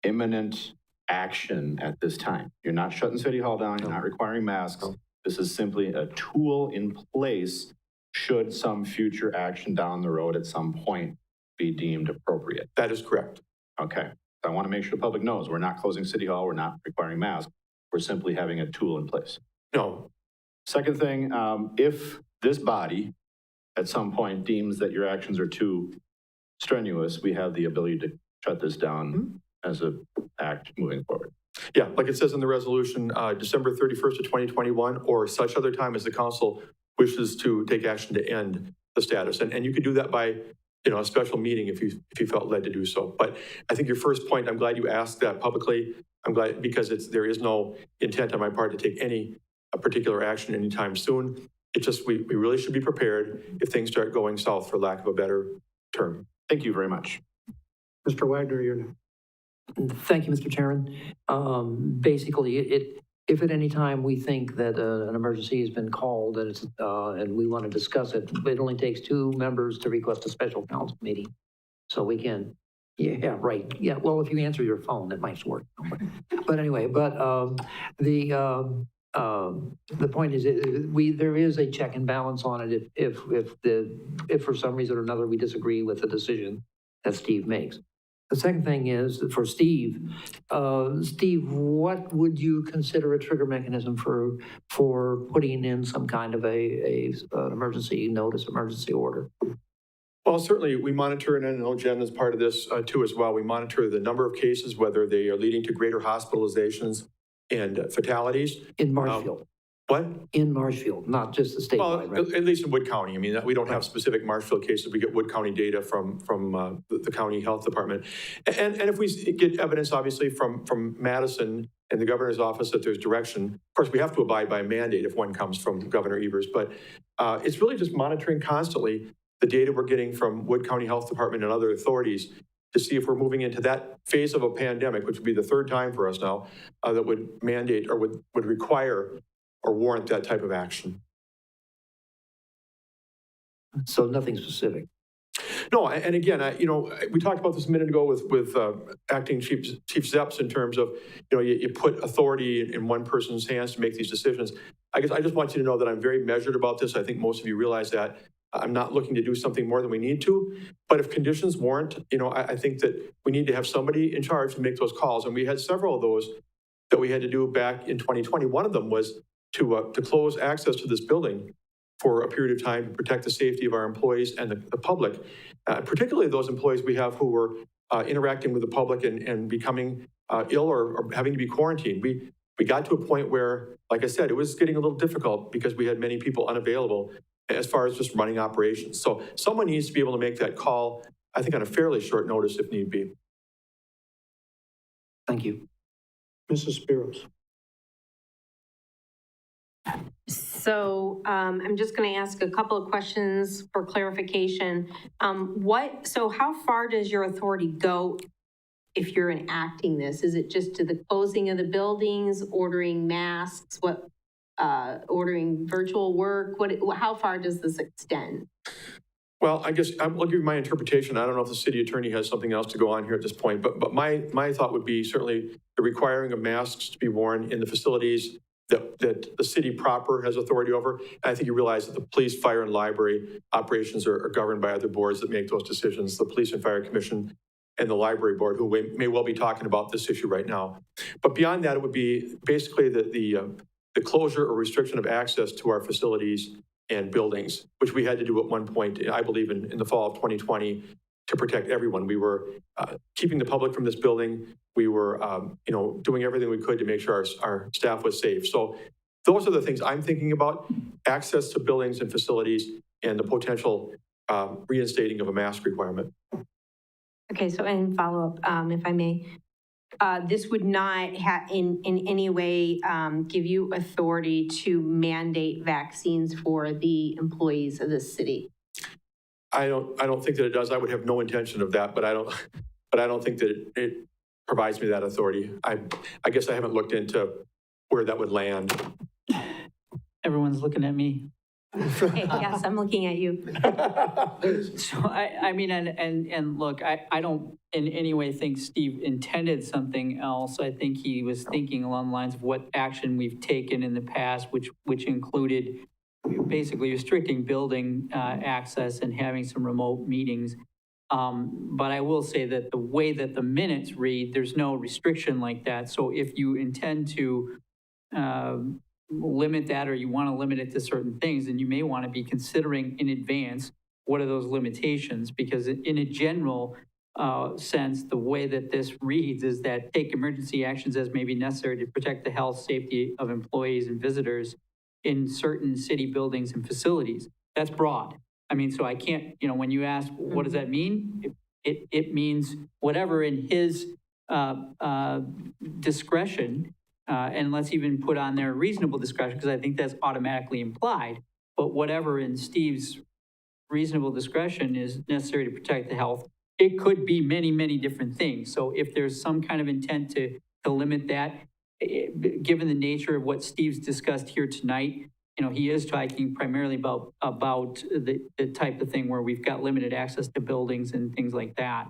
imminent action at this time. You're not shutting City Hall down. You're not requiring masks. This is simply a tool in place should some future action down the road at some point be deemed appropriate. That is correct. Okay. I want to make sure the public knows we're not closing City Hall. We're not requiring masks. We're simply having a tool in place. No. Second thing, if this body at some point deems that your actions are too strenuous, we have the ability to shut this down as an act moving forward. Yeah, like it says in the resolution, December 31st of 2021, or such other time as the council wishes to take action to end the status. And you could do that by, a special meeting if you felt led to do so. But I think your first point, I'm glad you asked that publicly. I'm glad, because there is no intent on my part to take any particular action anytime soon. It's just, we really should be prepared if things start going south, for lack of a better term. Thank you very much. Mr. Wagner, you're next. Thank you, Mr. Chairman. Basically, if at any time we think that an emergency has been called and, and we want to discuss it, it only takes 2 members to request a special council meeting. So we can, yeah, right. Yeah, well, if you answer your phone, that might work. But anyway, the point is, there is a check and balance on it if for some reason or another we disagree with the decision that Steve makes. The second thing is for Steve. Steve, what would you consider a trigger mechanism for putting in some kind of an emergency notice, emergency order? Well, certainly we monitor, and I know Jen is part of this too as well. We monitor the number of cases, whether they are leading to greater hospitalizations and fatalities. In Marshfield. What? In Marshfield, not just the statewide, Well, right? at least in Wood County. I mean, we don't have specific Marshfield cases. We get Wood County data from the county health department. And if we get evidence, obviously, from Madison and the governor's office that there's direction, of course, we have to abide by a mandate if one comes from Governor Evers. But it's really just monitoring constantly the data we're getting from Wood County Health Department and other authorities to see if we're moving into that phase of a pandemic, which would be the 3rd time for us now, that would mandate or would require or warrant that type of action. So nothing specific. No, and again, we talked about this a minute ago with acting Chief Zepps in terms of, you put authority in one person's hands to make these decisions. I guess I just want you to know that I'm very measured about this. I think most of you realize that. I'm not looking to do something more than we need to, but if conditions warrant, I think that we need to have somebody in charge to make those calls. And we had several of those that we had to do back in 2020. One of them was to close access to this building for a period of time to protect the safety of our employees and the public, particularly those employees we have who were interacting with the public and becoming ill or having to be quarantined. We got to a point where, like I said, it was getting a little difficult because we had many people unavailable as far as just running operations. So someone needs to be able to make that call, I think, on a fairly short notice if need be. Thank you. Mrs. Spiros. So I'm just going to ask a couple of questions for clarification. So how far does your authority go if you're enacting this? Is it just to the closing of the buildings, ordering masks, ordering virtual work? How far does this extend? Well, I guess I'll give you my interpretation. I don't know if the city attorney has something else to go on here at this point, but my thought would be certainly the requiring of masks to be worn in the facilities that the city proper has authority over. And I think you realize that the police, fire, and library operations are governed by other boards that make those decisions, the Police and Fire Commission and the Library Board, who may well be talking about this issue right now. But beyond that, it would be basically the closure or restriction of access to our facilities and buildings, which we had to do at one point, I believe in the fall of 2020, to protect everyone. We were keeping the public from this building. We were, doing everything we could to make sure our staff was safe. So those are the things I'm thinking about: access to buildings and facilities, and the potential reinstating of a mask requirement. Okay, so in follow-up, if I may, this would not in any way give you authority to mandate vaccines for the employees of the city. I don't think that it does. I would have no intention of that, but I don't think that it provides me that authority. I guess I haven't looked into where that would land. Everyone's looking at me. Okay, yes, I'm looking at you. So I mean, and look, I don't in any way think Steve intended something else. I think he was thinking along the lines of what action we've taken in the past, which included basically restricting building access and having some remote meetings. But I will say that the way that the minutes read, there's no restriction like that. So if you intend to limit that, or you want to limit it to certain things, then you may want to be considering in advance what are those limitations, because in a general sense, the way that this reads is that take emergency actions as may be necessary to protect the health, safety of employees and visitors in certain city buildings and facilities. That's broad. I mean, so I can't, when you ask, what does that mean? It means whatever in his discretion. And let's even put on there reasonable discretion, because I think that's automatically implied. But whatever in Steve's reasonable discretion is necessary to protect the health, it could be many, many different things. So if there's some kind of intent to limit that, given the nature of what Steve's discussed here tonight, he is talking primarily about the type of thing where we've got limited access to buildings and things like that.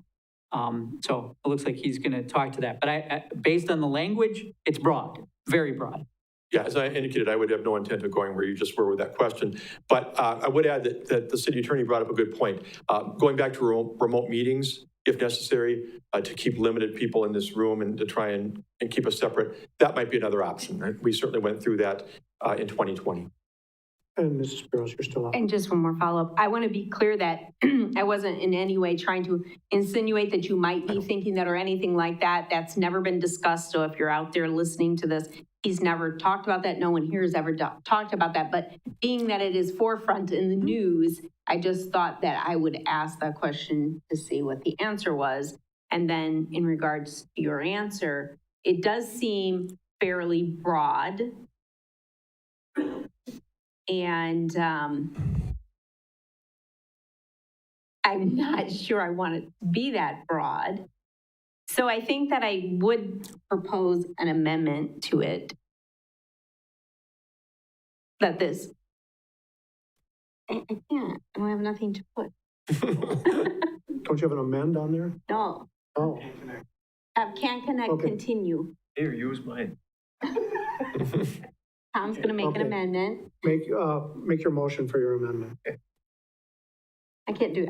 So it looks like he's going to talk to that. But I based on the language, it's broad, very broad. Yeah, as I indicated, I would have no intent of going where you just were with that question. But I would add that the city attorney brought up a good point. Going back to remote meetings, if necessary, to keep limited people in this room and to try and keep us separate, that might be another option. Right? We certainly went through that in 2020. And Mrs. Spiros, you're still up. And just one more follow-up. I want to be clear that I wasn't in any way trying to insinuate that you might be thinking that or anything like that. That's never been discussed. So if you're out there listening to this, he's never talked about that. No one here has ever talked about that. But being that it is forefront in the news, I just thought that I would ask that question to see what the answer was. And then in regards to your answer, it does seem fairly broad. And I'm not sure I want it to be that broad. So I think that I would propose an amendment to it. That this, I can't, I don't have nothing to put. Don't you have an amend on there? No. Oh. Can't connect, okay. Continue. Here, use mine. Tom's going to make an amendment. Make your motion for your amendment. I can't do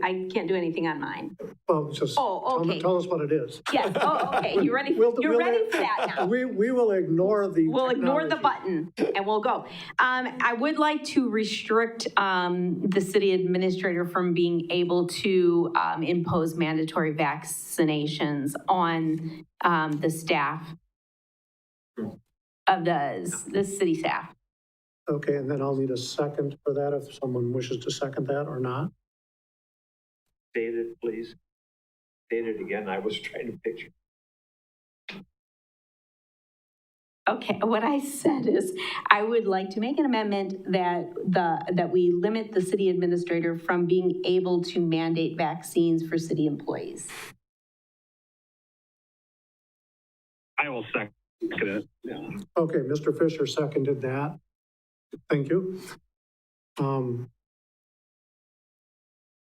anything on mine. Well, just okay. Tell us what it is. Yes. Oh, okay. You ready? You're ready for that now. We will ignore the. We'll ignore the button and we'll go. I would like to restrict the city administrator from being able to impose mandatory vaccinations on the staff of the city staff. Okay, and then I'll need a second for that if someone wishes to second that or not. State it, please. State it again. I was trying to picture. Okay, what I said is I would like to make an amendment that we limit the city administrator from being able to mandate vaccines for city employees. I will second it. Yeah. Okay, Mr. Fisher seconded that. Thank you.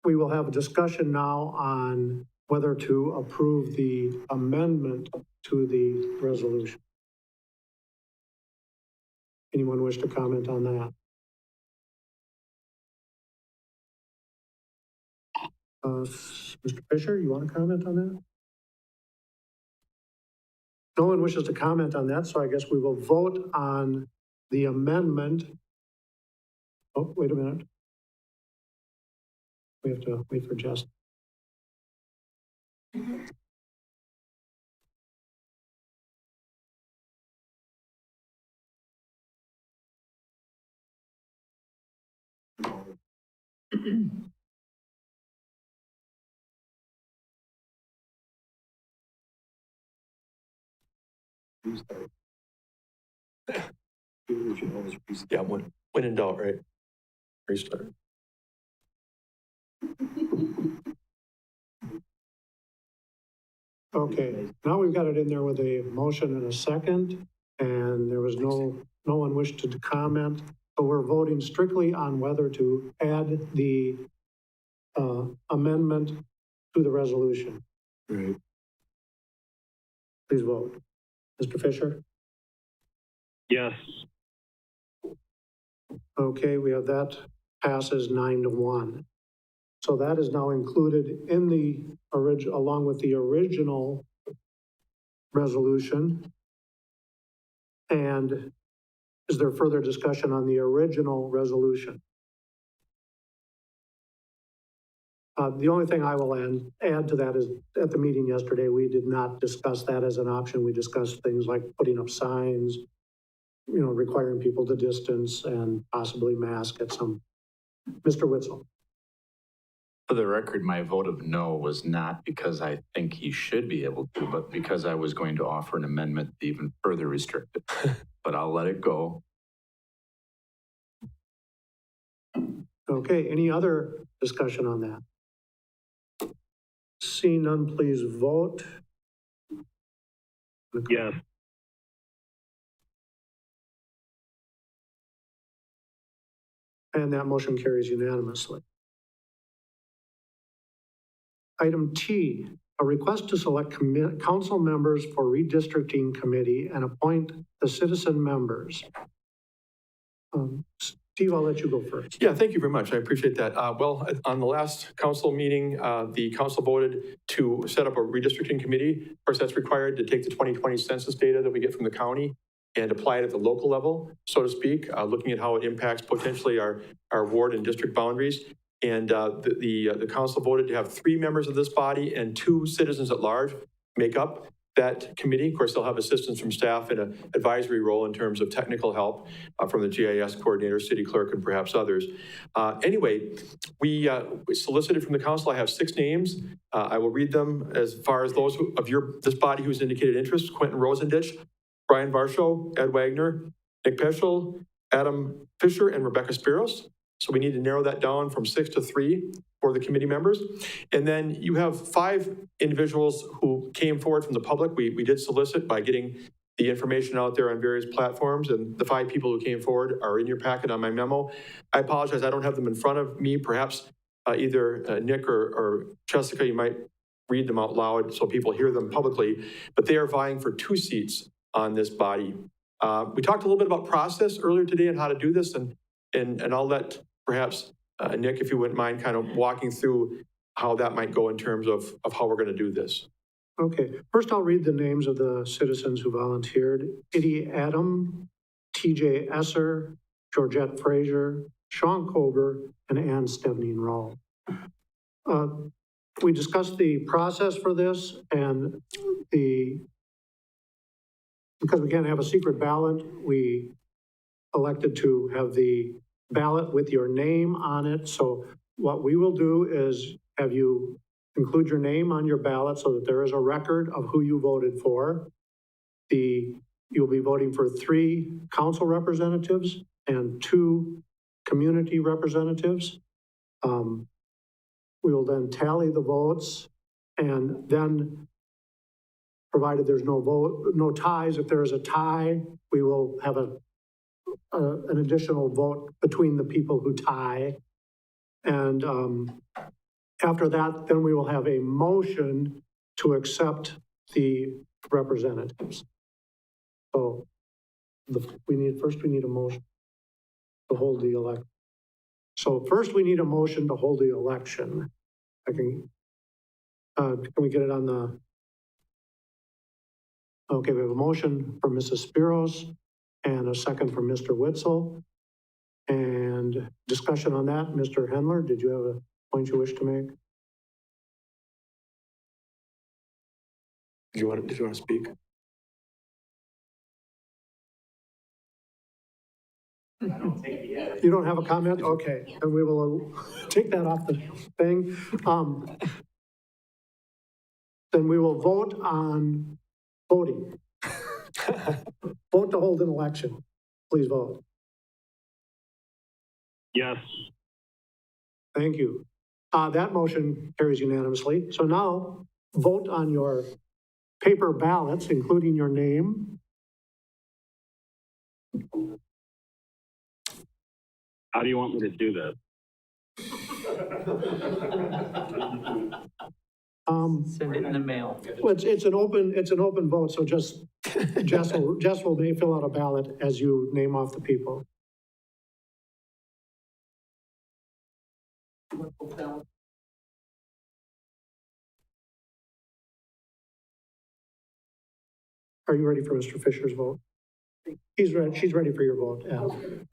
we will have a discussion now on whether to approve the amendment to the resolution. Anyone wish to comment on that? Mr. Fisher, you want to comment on that? No one wishes to comment on that, so I guess we will vote on the amendment. Oh, wait a minute. We have to wait for Jess. Yeah, when in doubt, right? Restart. Okay, now we've got it in there with a motion and a second, and there was no one wished to comment. So we're voting strictly on whether to add the amendment to the resolution. Right. Please vote. Mr. Fisher? Yes. Okay, we have that passes 9-1. So that is now included in the along with the original resolution. And is there further discussion on the original resolution? The only thing I will add to that is at the meeting yesterday, we did not discuss that as an option. We discussed things like putting up signs, you know, requiring people to distance and possibly mask at some. Mr. Witzel. For the record, my vote of no was not because I think he should be able to, but because I was going to offer an amendment to even further restrict it. But I'll let it go. Okay, any other discussion on that? Seeing none, please vote. Yes. And that motion carries unanimously. Item T, a request to select council members for redistricting committee and appoint the citizen members. Steve, I'll let you go first. Yeah, thank you very much. I appreciate that. Well, on the last council meeting, the council voted to set up a redistricting committee. Of course, that's required to take the 2020 census data that we get from the county and apply it at the local level, so to speak, looking at how it impacts potentially our ward and district boundaries. And the council voted to have 3 members of this body and 2 citizens at large make up that committee. Of course, they'll have assistance from staff in an advisory role in terms of technical help from the GIS coordinator, city clerk, and perhaps others. Anyway, we solicited from the council. I have 6 names. I will read them as far as those of this body who's indicated interest: Quentin Rosendich, Brian Varsho, Ed Wagner, Nick Peschel, Adam Fisher, and Rebecca Spiros. So we need to narrow that down from 6 to 3 for the committee members. And then you have 5 individuals who came forward from the public. We did solicit by getting the information out there on various platforms, and the 5 people who came forward are in your packet on my memo. I apologize, I don't have them in front of me. Perhaps either Nick or Jessica, you might read them out loud so people hear them publicly, but they are vying for 2 seats on this body. We talked a little bit about process earlier today and how to do this, and I'll let perhaps Nick, if you wouldn't mind kind of walking through how that might go in terms of how we're going to do this. Okay, first I'll read the names of the citizens who volunteered. Iddy Adam, TJ Esser, Georgette Frazier, Sean Kober, and Ann Stevnine Roll. We discussed the process for this, and because we can't have a secret ballot, we elected to have the ballot with your name on it. So what we will do is have you include your name on your ballot so that there is a record of who you voted for. You'll be voting for 3 council representatives and 2 community representatives. We will then tally the votes, and then, provided there's no ties, if there is a tie, we will have an additional vote between the people who tie. And After that, then we will have a motion to accept the representatives. So we need a motion to hold the election. So first we need a motion to hold the election. Can we get it on the? Okay, we have a motion from Mrs. Spiros and a second from Mr. Witzel. And discussion on that, Mr. Hendler, did you have a point you wish to make? Did you want to speak? You don't have a comment? Okay, and we will take that off the thing. Then we will vote on voting. Vote to hold an election. Please vote. Yes. Thank you. That motion carries unanimously. So now vote on your paper ballots, including your name. How do you want me to do this? Send it in the mail. Well, it's an open vote, so just, Jess may fill out a ballot as you name off the people. Are you ready for Mr. Fisher's vote? She's ready for your vote, Adam.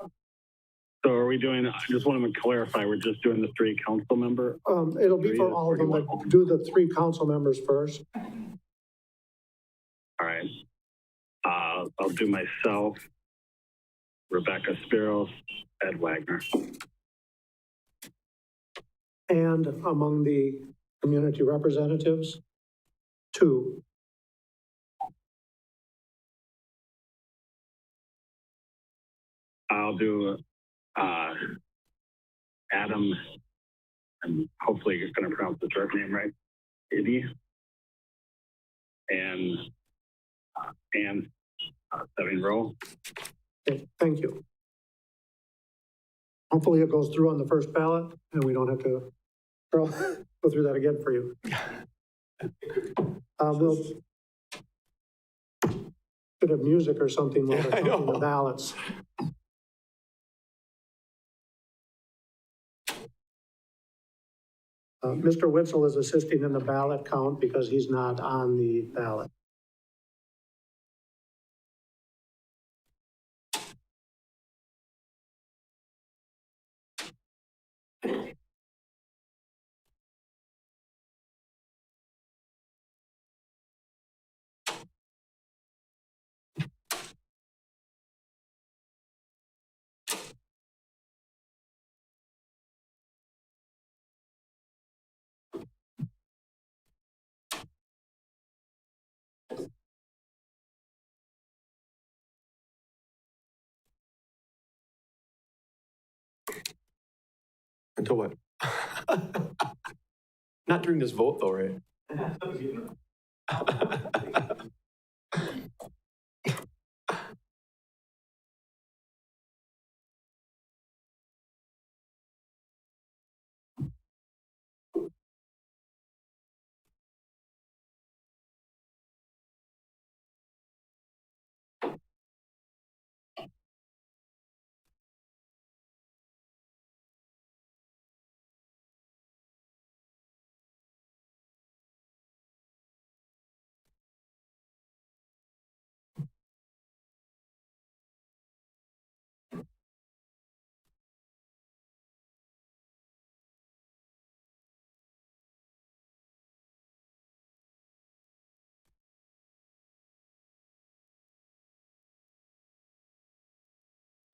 So are we doing, I just want to clarify, we're just doing the 3 council member? It'll be for all of them, but do the 3 council members first. All right. I'll do myself, Rebecca Spiros, Ed Wagner. And among the community representatives, 2. I'll do Adam, and hopefully you're going to pronounce the short name right, Iddy, and 7 row. Okay, thank you. Hopefully it goes through on the first ballot and we don't have to go through that again for you. We'll should have music or something while they're counting the ballots. Mr. Witzel is assisting in the ballot count because he's not on the ballot. Until what? Not during this vote though, right?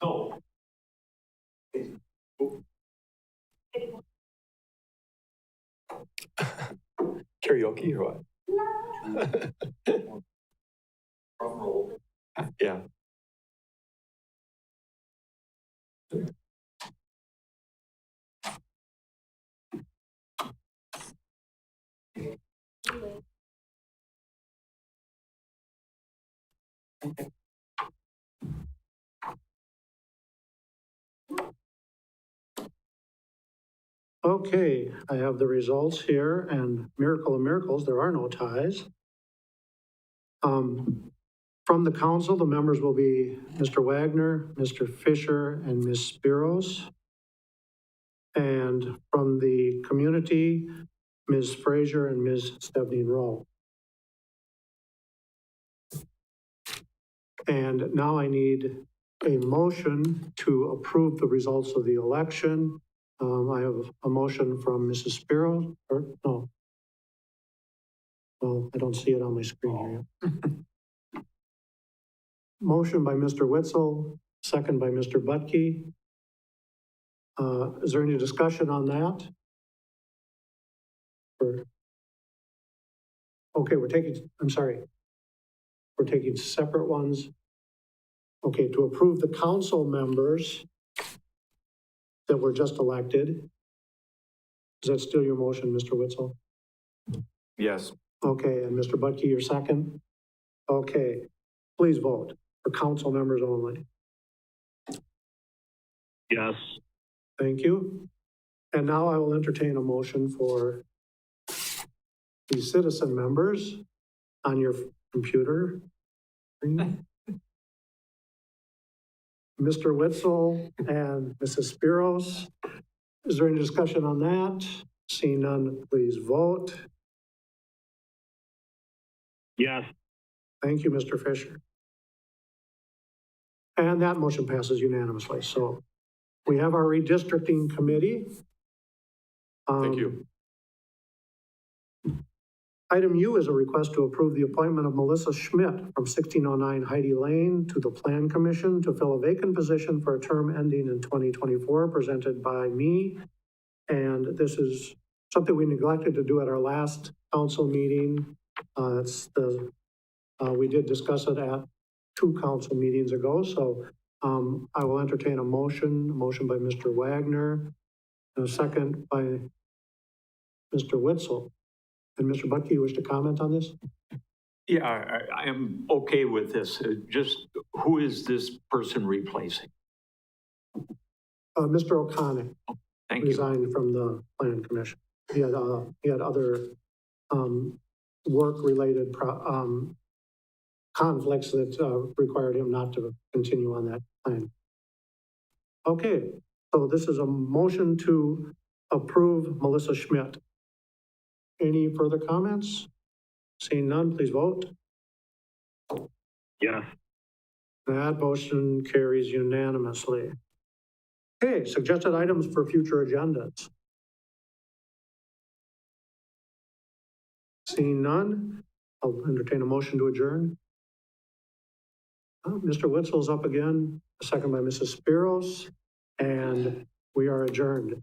No. Karaoke or what? Yeah. Okay, I have the results here, and miracle of miracles, there are no ties. From the council, the members will be Mr. Wagner, Mr. Fisher, and Ms. Spiros. And from the community, Ms. Frazier and Ms. Stebney Rowe. And now I need a motion to approve the results of the election. I have a motion from Mrs. Spiros, or no. Well, I don't see it on my screen here yet. Motion by Mr. Witzel, second by Mr. Butke. Is there any discussion on that? Okay, I'm sorry. We're taking separate ones. Okay, to approve the council members that were just elected. Is that still your motion, Mr. Witzel? Yes. Okay, and Mr. Butke, your second? Okay, please vote for council members only. Yes. Thank you. And now I will entertain a motion for the citizen members on your computer. Mr. Witzel and Mrs. Spiros. Is there any discussion on that? Seeing none, please vote. Yes. Thank you, Mr. Fisher. And that motion passes unanimously. So we have our redistricting committee. Thank you. Item U is a request to approve the appointment of Melissa Schmidt from 1609 Heidi Lane to the Plan Commission to fill a vacant position for a term ending in 2024, presented by me. And this is something we neglected to do at our last council meeting. We did discuss it at 2 council meetings ago. So I will entertain a motion by Mr. Wagner, and a second by Mr. Witzel. And Mr. Butke, you wish to comment on this? Yeah, I am okay with this. Just who is this person replacing? Mr. O'Connor resigned from the Plan Commission. He had other work-related conflicts that required him not to continue on that plan. Okay, so this is a motion to approve Melissa Schmidt. Any further comments? Seeing none, please vote. Yes. That motion carries unanimously. Okay, suggested items for future agendas. Seeing none, I'll entertain a motion to adjourn. Mr. Witzel's up again, a second by Mrs. Spiros, and we are adjourned.